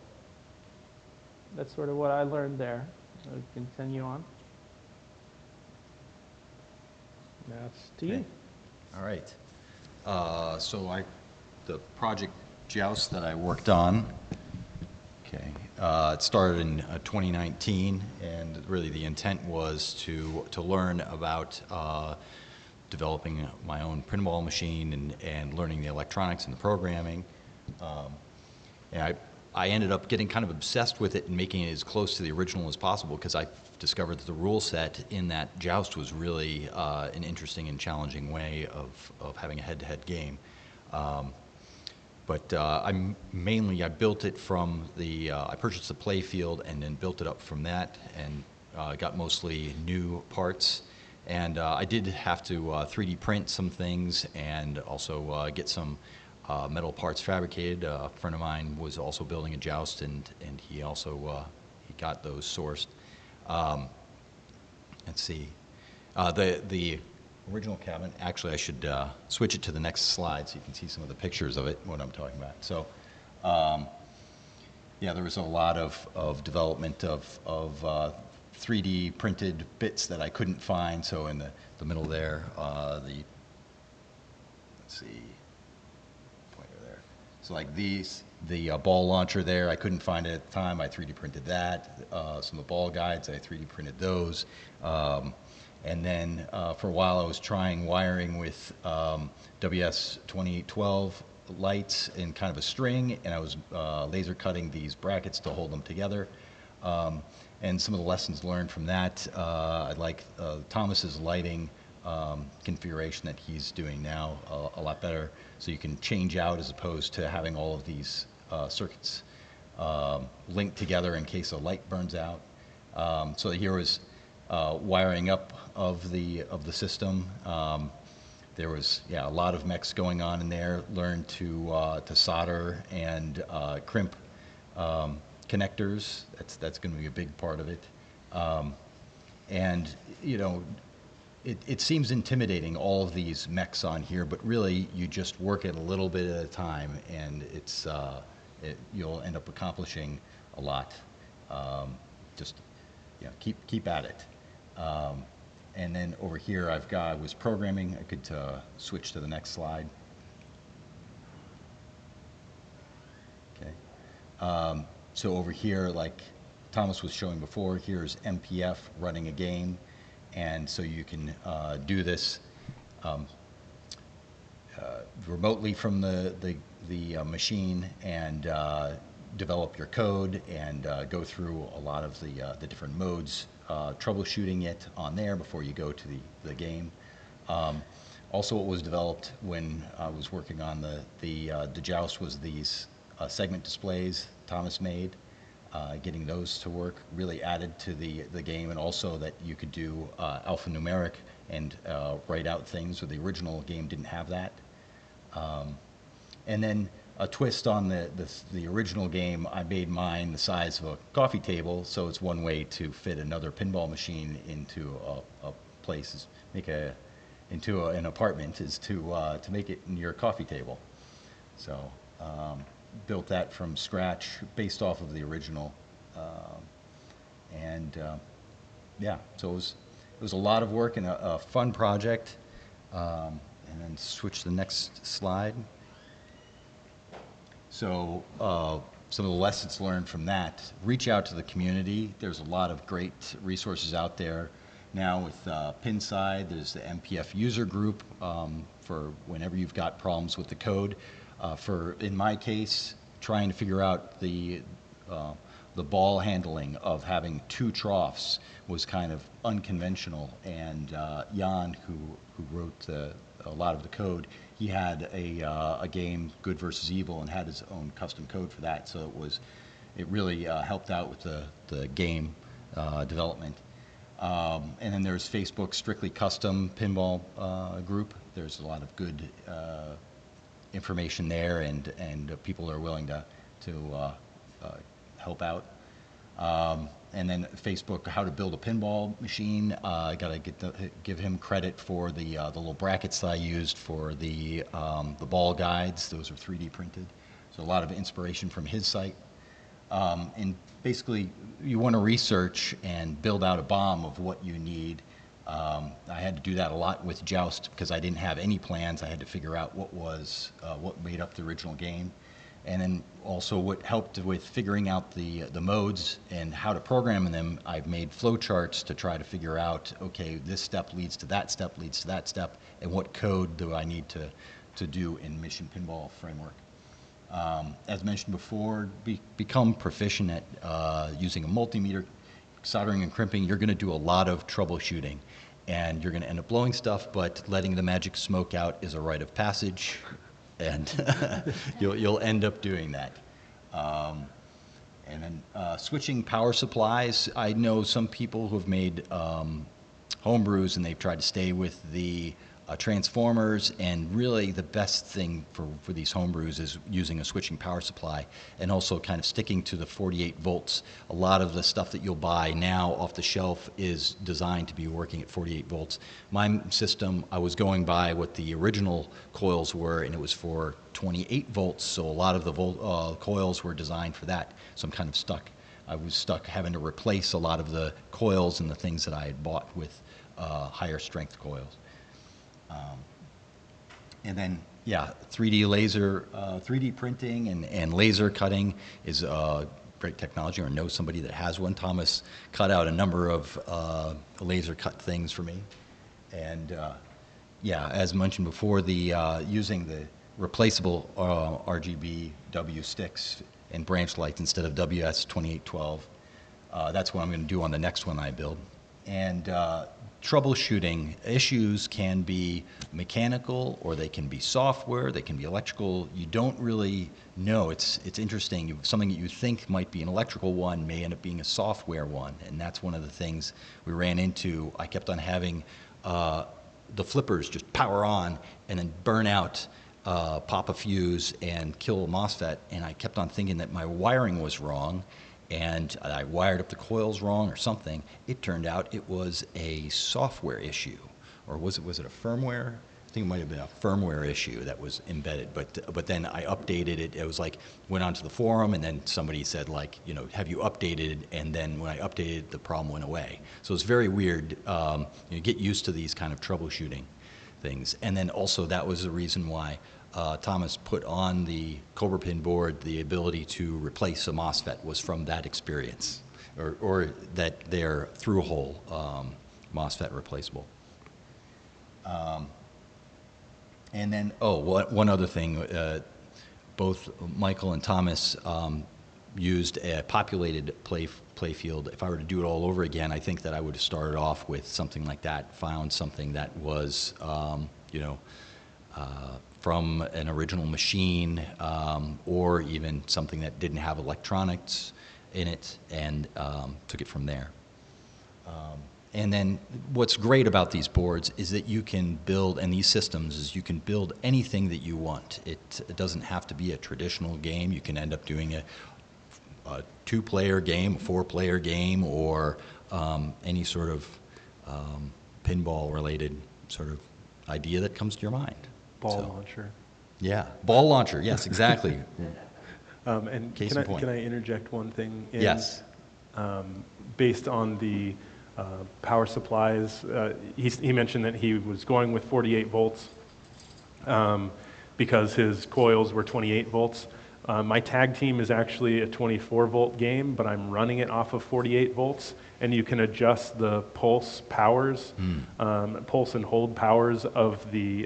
S1: that's sort of what I learned there. I'll continue on. Now it's to you.
S4: All right. The project Joust that I worked on, it started in 2019, and really the intent was to learn about developing my own pinball machine and learning the electronics and the programming. And I ended up getting kind of obsessed with it and making it as close to the original as possible, because I discovered that the rule set in that Joust was really an interesting and challenging way of having a head-to-head game. But I built it from I purchased the play field and then built it up from that, and got mostly new parts. And I did have to 3D print some things and also get some metal parts fabricated. A friend of mine was also building a Joust, and he also he got those sourced. Let's see. The original cabinet, actually I should switch it to the next slide so you can see some of the pictures of it, what I'm talking about. So yeah, there was a lot of development of 3D printed bits that I couldn't find. So in the middle there, let's see, pointer there. So like these, the ball launcher there, I couldn't find it at the time. I 3D printed that. Some of the ball guides, I 3D printed those. And then for a while I was trying wiring with WS-2012 lights in kind of a string, and I was laser cutting these brackets to hold them together. And some of the lessons learned from that, I like Thomas's lighting configuration that he's doing now a lot better. So you can change out as opposed to having all of these circuits linked together in case a light burns out. So here was wiring up of the system. There was a lot of mechs going on in there. Learned to solder and crimp connectors. That's going to be a big part of it. And it seems intimidating, all of these mechs on here, but really you just work it a little bit at a time, and you'll end up accomplishing a lot. Just keep at it. And then over here I was programming. I could switch to the next slide. Okay. So over here, like Thomas was showing before, here's MPF running a game, and so you can do this remotely from the machine and develop your code and go through a lot of the different modes, troubleshooting it on there before you go to the game. Also, what was developed when I was working on the Joust was these segment displays Thomas made. Getting those to work really added to the game, and also that you could do alphanumeric and write out things, where the original game didn't have that. And then a twist on the original game. I made mine the size of a coffee table, so it's one way to fit another pinball machine into a place, into an apartment, is to make it in your coffee table. So built that from scratch based off of the original, yeah, so it was a lot of work and a fun project. And then switch to the next slide. So some of the lessons learned from that: reach out to the community. There's a lot of great resources out there now with Pinside. There's the MPF user group for whenever you've got problems with the code. In my case, trying to figure out the ball handling of having 2 troughs was kind of unconventional, and Jan, who wrote a lot of the code, he had a game, Good versus Evil, and had his own custom code for that. So it really helped out with the game development. And then there's Facebook Strictly Custom Pinball group. There's a lot of good information there, and people are willing to help out. And then Facebook, How to Build a Pinball Machine. I gotta give him credit for the little brackets that I used for the ball guides. Those are 3D printed, so a lot of inspiration from his site. And basically, you want to research and build out a BOM of what you need. I had to do that a lot with Joust because I didn't have any plans. I had to figure out what made up the original game. And then also what helped with figuring out the modes and how to program them. I've made flowcharts to try to figure out, okay, this step leads to that step, leads to that step, and what code do I need to do in Mission Pinball framework. As mentioned before, become proficient at using a multimeter, soldering and crimping. You're going to do a lot of troubleshooting, and you're going to end up blowing stuff, but letting the magic smoke out is a rite of passage. And you'll end up doing that. And then switching power supplies. I know some people who have made homebrews and they've tried to stay with the transformers, and really the best thing for these homebrews is using a switching power supply and also kind of sticking to the 48 volts. A lot of the stuff that you'll buy now off the shelf is designed to be working at 48 volts. My system, I was going by what the original coils were, and it was for 28 volts, so a lot of the coils were designed for that. So I'm kind of stuck. I was stuck having to replace a lot of the coils and the things that I had bought with higher strength coils. And then, yeah, 3D printing and laser cutting is great technology, or know somebody that has one. Thomas cut out a number of laser cut things for me. And yeah, as mentioned before, using the replaceable RGB W sticks and branch lights instead of WS2812. That's what I'm going to do on the next one I build. And troubleshooting issues can be mechanical, or they can be software, they can be electrical. You don't really know. It's interesting. Something that you think might be an electrical one may end up being a software one, and that's one of the things we ran into. I kept on having the flippers just power on and then burn out, pop a fuse, and kill a MOSFET, and I kept on thinking that my wiring was wrong, and I wired up the coils wrong or something. It turned out it was a software issue, or was it a firmware? I think it might have been a firmware issue that was embedded, but then I updated it. It was like, went onto the forum, and then somebody said, like, you know, have you updated? And then when I updated, the problem went away. So it's very weird. You get used to these kind of troubleshooting things. And then also that was the reason why Thomas put on the COBRAPIN board the ability to replace a MOSFET, was from that experience, or that they're through-hole MOSFET replaceable. And then, one other thing, both Michael and Thomas used a populated play field. If I were to do it all over again, I think that I would have started off with something like that, found something that was, from an original machine, or even something that didn't have electronics in it, and took it from there. And then what's great about these boards is that you can build, and these systems, is you can build anything that you want. It doesn't have to be a traditional game. You can end up doing a 2-player game, a 4-player game, or any sort of pinball-related sort of idea that comes to your mind.
S3: Ball
S4: So,
S3: launcher.
S4: Yeah, ball launcher. Yes, exactly.
S3: And
S4: Case
S3: can
S4: in
S3: I,
S4: point.
S3: can I interject one thing?
S4: Yes.
S3: Based on the power supplies, he mentioned that he was going with 48 volts because his coils were 28 volts. My tag team is actually a 24-volt game, but I'm running it off of 48 volts, and you can adjust the pulse powers, pulse and hold powers of the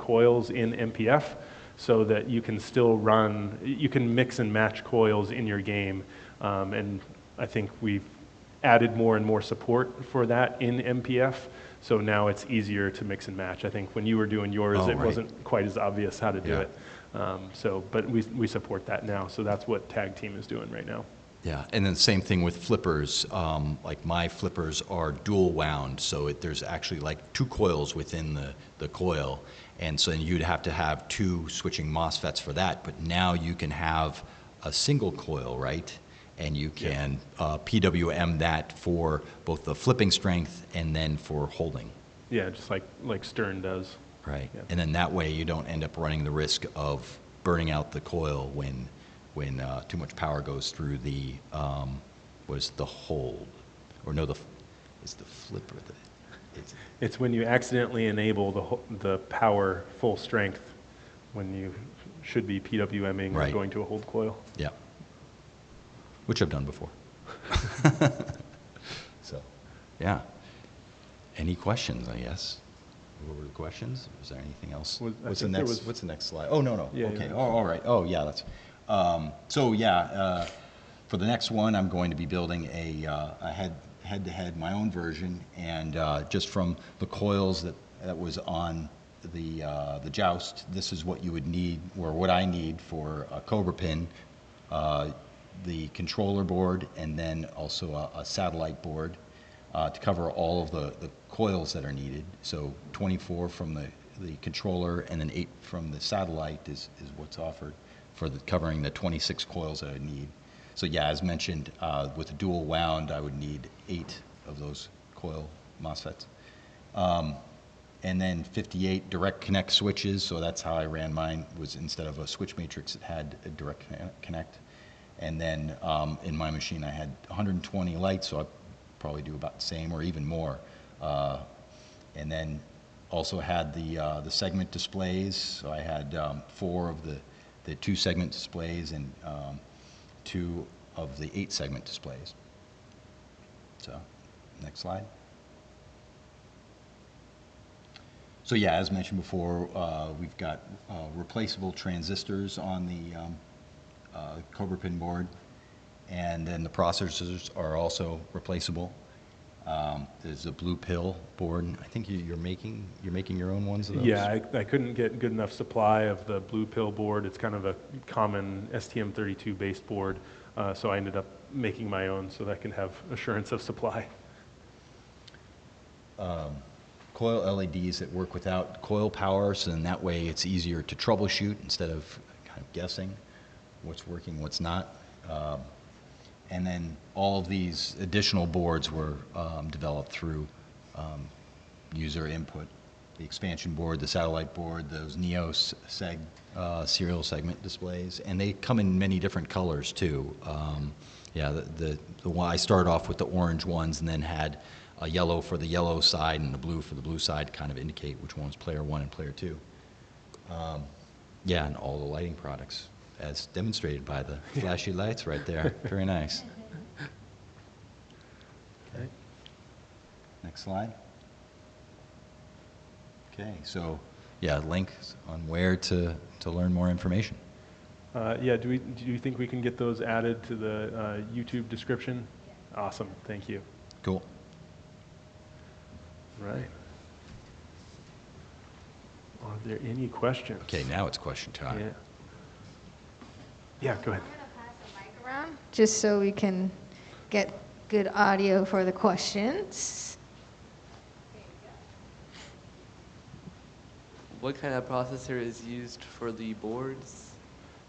S3: coils in MPF, so that you can still run, you can mix and match coils in your game, and I think we've added more and more support for that in MPF, so now it's easier to mix and match. I think when you were doing yours,
S4: Oh,
S3: it
S4: right.
S3: wasn't quite as obvious how to do
S4: Yeah.
S3: it. But we support that now, so that's what Tag Team is doing right now.
S4: Yeah, and then same thing with flippers. Like my flippers are dual wound, so there's actually like 2 coils within the coil, and so you'd have to have 2 switching MOSFETs for that, but now you can have a single coil, right? And you can PWM that for both the flipping strength and then for holding.
S3: Yeah, just like Stern does.
S4: Right.
S3: Yeah.
S4: And then that way you don't end up running the risk of burning out the coil when too much power goes through the, the hold? Or no, it's the flipper.
S3: It's when you accidentally enable the power full strength when you should be PWMing or
S4: Right.
S3: going to a hold coil.
S4: Yeah. Which I've done before. So, yeah. Any questions, I guess? What were the questions? Was there anything else? What's the next slide? Oh, no.
S3: Yeah,
S4: Okay.
S3: yeah.
S4: Oh, all right. Oh, yeah, that's, for the next one, I'm going to be building a head-to-head, my own version, and just from the coils that was on the joust, this is what you would need, or what I need for a Cobra pin, the controller board, and then also a satellite board to cover all of the coils that are needed. So 24 from the controller and then 8 from the satellite is what's offered for covering the 26 coils that I need. So yeah, as mentioned, with a dual wound, I would need 8 of those coil MOSFETs. And then 58 direct connect switches, so that's how I ran mine, was instead of a switch matrix, it had a direct connect. And then in my machine, I had 120 lights, so I'd probably do about the same or even more. And then also had the segment displays, so I had 4 of the 2 segment displays and 2 of the 8 segment displays. So, next slide. So yeah, as mentioned before, we've got replaceable transistors on the Cobra pin board, and then the processors are also replaceable. There's a blue pill board. I think you're making your own ones of those.
S3: Yeah, I couldn't get good enough supply of the blue pill board. It's kind of a common STM32 based board, so I ended up making my own so that I can have assurance of supply.
S4: Coil LEDs that work without coil power, so then that way it's easier to troubleshoot instead of kind of guessing what's working, what's not. And then all of these additional boards were developed through user input. The expansion board, the satellite board, those Neo serial segment displays, and they come in many different colors too. Yeah, the one I started off with the orange ones, and then had a yellow for the yellow side and the blue for the blue side to kind of indicate which one's player 1 and player 2. Yeah, and all the lighting products, as demonstrated by the flashy lights right there. Very nice. Okay. Next slide. Okay, so yeah, links on where to learn more information.
S3: Yeah, do you think we can get those added to the YouTube description? Awesome, thank you.
S4: Cool.
S3: Right. Are there any questions?
S4: Okay, now it's question time.
S3: Yeah. Yeah, go ahead.
S2: I'm going to pass the mic around just so we can get good audio for the questions.
S6: what kind of processor is used for the boards?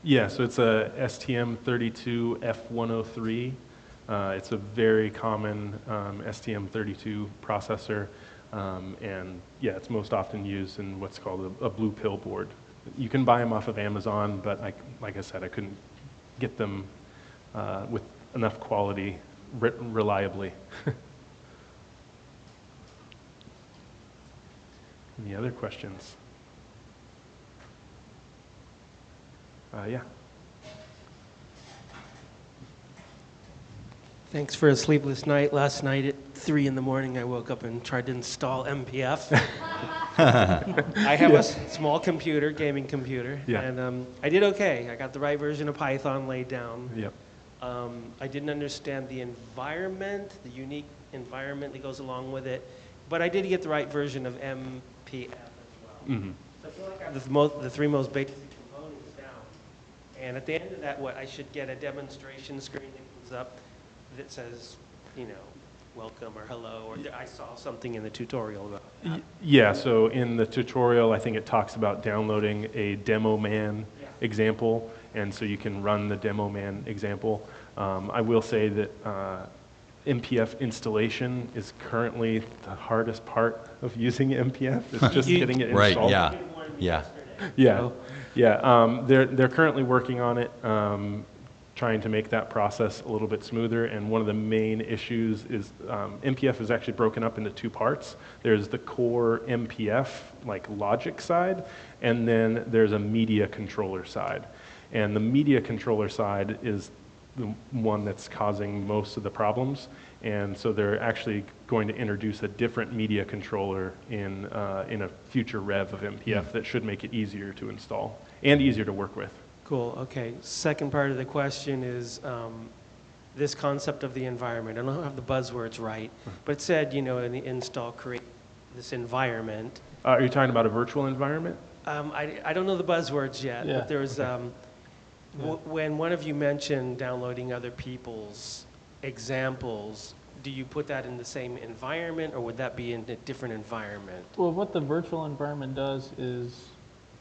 S3: Yeah, so it's a STM32F103. It's a very common STM32 processor, and yeah, it's most often used in what's called a blue pill board. You can buy them off of Amazon, but like I said, I couldn't get them with enough quality reliably. Any other questions? Yeah.
S7: Thanks for a sleepless night. Last night at 3 in the morning, I woke up and tried to install MPF. I have a small computer, gaming computer,
S3: Yeah.
S7: and I did okay. I got the right version of Python laid down.
S3: Yep.
S7: I didn't understand the environment, the unique environment that goes along with it, but I did get the right version of MPF as well.
S3: Mm-hmm.
S7: So I feel like I have the three most basic components down. And at the end of that, I should get a demonstration screen that comes up that says, you know, welcome or hello, or I saw something in the tutorial about that.
S3: Yeah, so in the tutorial, I think it talks about downloading a demo man example, and so you can run the demo man example. I will say that MPF installation is currently the hardest part of using MPF. It's just getting it installed.
S4: Right, yeah.
S3: They're currently working on it, trying to make that process a little bit smoother. And one of the main issues is MPF is actually broken up into two parts. There's the core MPF, like logic side, and then there's a media controller side. And the media controller side is the one that's causing most of the problems. And so they're actually going to introduce a different media controller in a future rev of MPF that should make it easier to install and easier to work with.
S7: Cool, okay. Second part of the question is this concept of the environment. I don't have the buzzwords right, but it said, you know, in the install, create this environment.
S3: Are you talking about a virtual environment?
S7: I don't know the buzzwords yet,
S1: Yeah.
S7: but there was, when one of you mentioned downloading other people's examples, do you put that in the same environment, or would that be in a different environment?
S1: Well, what the virtual environment does is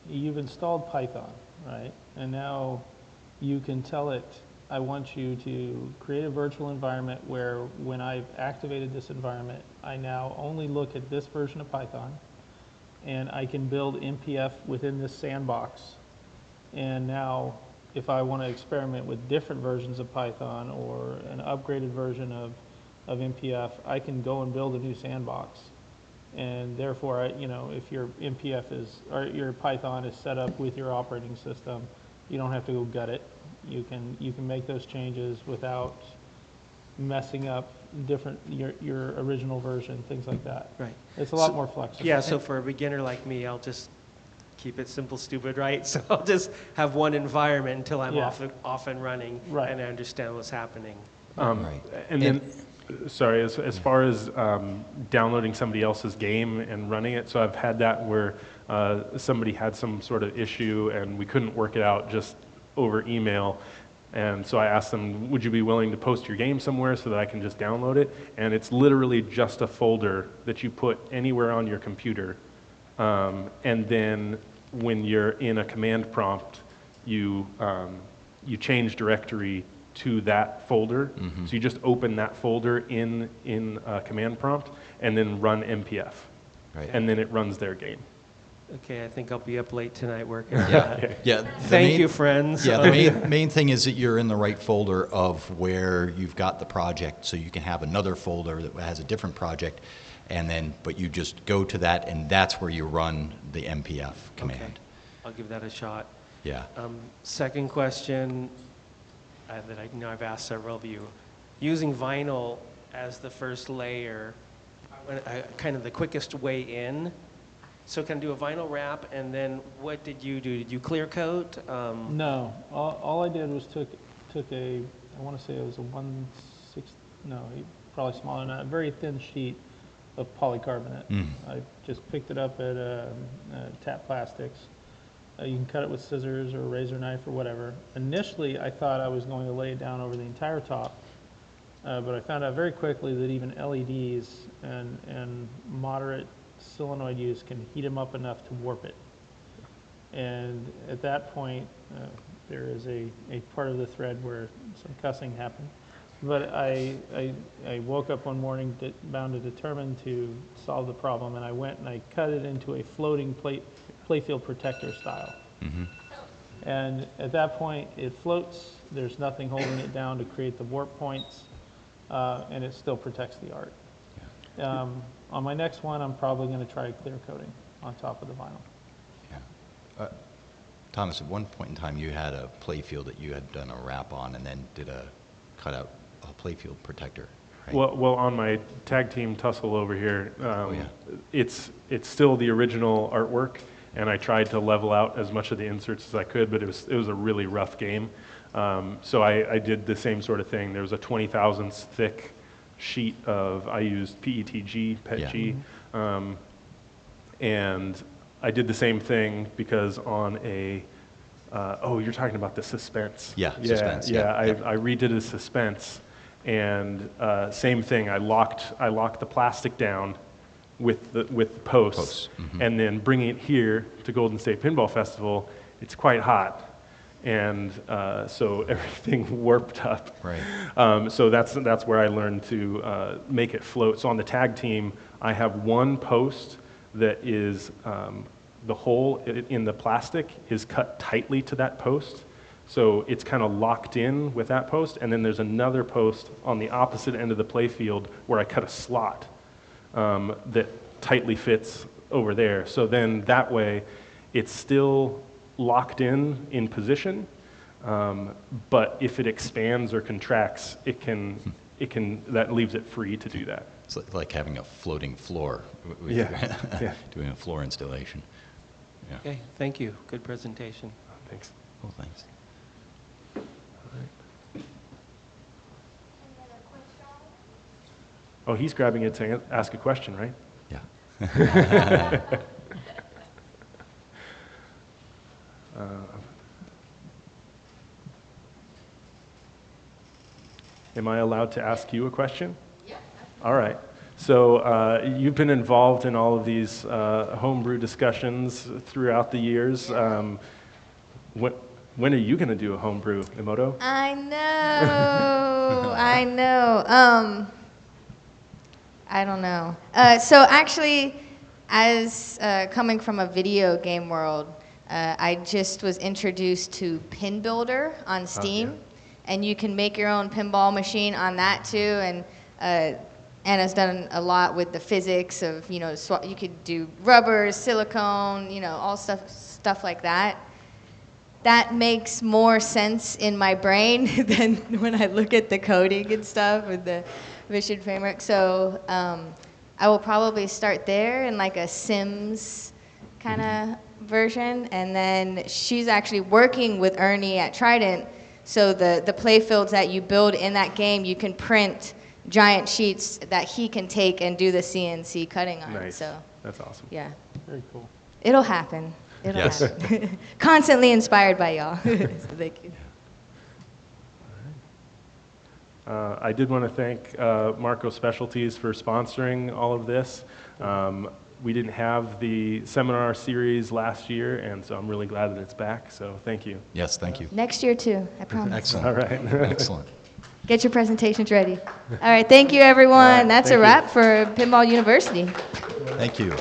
S1: you've installed Python, right? And now you can tell it, I want you to create a virtual environment where when I've activated this environment, I now only look at this version of Python, and I can build MPF within this sandbox. And now if I want to experiment with different versions of Python or an upgraded version of MPF, I can go and build a new sandbox. And therefore, you know, if your MPF is, or your Python is set up with your operating system, you don't have to go gut it. You can make those changes without messing up your original version, things like that.
S7: Right.
S1: It's a lot more flexible.
S7: Yeah, so for a beginner like me, I'll just keep it simple, stupid, right? So I'll just have one environment until I'm off and running,
S1: Right.
S7: and I understand what's happening.
S4: Right.
S3: And then, sorry, as far as downloading somebody else's game and running it, so I've had that where somebody had some sort of issue and we couldn't work it out just over email. And so I asked them, would you be willing to post your game somewhere so that I can just download it? And it's literally just a folder that you put anywhere on your computer. And then when you're in a command prompt, you change directory to that folder.
S4: Mm-hmm.
S3: So you just open that folder in a command prompt and then run MPF.
S4: Right.
S3: And then it runs their game.
S7: Okay, I think I'll be up late tonight working on
S4: Yeah,
S7: that.
S4: yeah.
S7: Thank you, friends.
S4: Yeah, the main thing is that you're in the right folder of where you've got the project, so you can have another folder that has a different project, and then, but you just go to that, and that's where you run the MPF command.
S7: Okay, I'll give that a shot.
S4: Yeah.
S7: Second question that I know I've asked several of you. Using vinyl as the first layer, kind of the quickest way in. So can I do a vinyl wrap, and then what did you do? Did you clear coat?
S1: No, all I did was took a, I want to say it was a probably smaller than that, a very thin sheet of polycarbonate. I just picked it up at Tap Plastics. You can cut it with scissors or a razor knife or whatever. Initially, I thought I was going to lay it down over the entire top, but I found out very quickly that even LEDs and moderate solenoid use can heat them up enough to warp it. And at that point, there is a part of the thread where some cussing happened. But I woke up one morning bound and determined to solve the problem, and I went and I cut it into a floating playfield protector style. And at that point, it floats. There's nothing holding it down to create the warp points, and it still protects the art. On my next one, I'm probably going to try clear coating on top of the vinyl.
S4: Yeah. Thomas, at one point in time, you had a playfield that you had done a wrap on and then did a cutout playfield protector, right?
S3: Well, on my tag team tussle over here,
S4: yeah.
S3: it's still the original artwork, and I tried to level out as much of the inserts as I could, but it was a really rough game. So I did the same sort of thing. There was a 20 thousandths thick sheet of, I used PETG, PETG, and I did the same thing because on a, oh, you're talking about the suspense.
S4: Yeah, suspense.
S3: Yeah,
S4: Yeah.
S3: I redid a suspense, and same thing. I locked the plastic down with the posts, and then bringing it here to Golden State Pinball Festival, it's quite hot, and so everything warped up.
S4: Right.
S3: So that's where I learned to make it float. So on the tag team, I have one post that is the hole in the plastic is cut tightly to that post. So it's kind of locked in with that post, and then there's another post on the opposite end of the playfield where I cut a slot that tightly fits over there. So then that way, it's still locked in position, but if it expands or contracts, that leaves it free to do that.
S4: It's like having a floating floor.
S3: Yeah.
S4: Doing a floor installation. Yeah.
S7: Okay, thank you. Good presentation.
S3: Thanks.
S4: Well, thanks.
S3: Oh, he's grabbing it to ask a question, right?
S4: Yeah.
S3: Am I allowed to ask you a question? Yeah. All right. So you've been involved in all of these homebrew discussions throughout the years. When are you going to do a homebrew, Emoto?
S2: I know. I know. I don't know. So actually, as coming from a video game world, I just was introduced to Pin Builder on Steam.
S3: Yeah.
S2: And you can make your own pinball machine on that too. And Anna's done a lot with the physics of, you could do rubbers, silicone, all stuff like that. That makes more sense in my brain than when I look at the coding and stuff with the Vision framework. So I will probably start there in like a Sims kind of version. And then she's actually working with Ernie at Trident. So the playfields that you build in that game, you can print giant sheets that he can take and do the CNC cutting on.
S3: Nice.
S2: So
S3: that's awesome.
S2: yeah,
S1: Very cool.
S2: it'll happen. It'll
S4: Yes.
S2: happen. Constantly inspired by y'all. So thank you.
S3: I did want to thank Marco Specialties for sponsoring all of this. We didn't have the seminar series last year, and so I'm really glad that it's back, so thank you.
S4: Yes, thank you.
S2: Next year too, I promise.
S4: Excellent.
S3: All right.
S4: Excellent.
S2: Get your presentations ready. All right, thank you everyone.
S3: All right,
S2: That's
S3: thank
S2: a
S3: you.
S2: wrap for Pinball University.
S4: Thank you.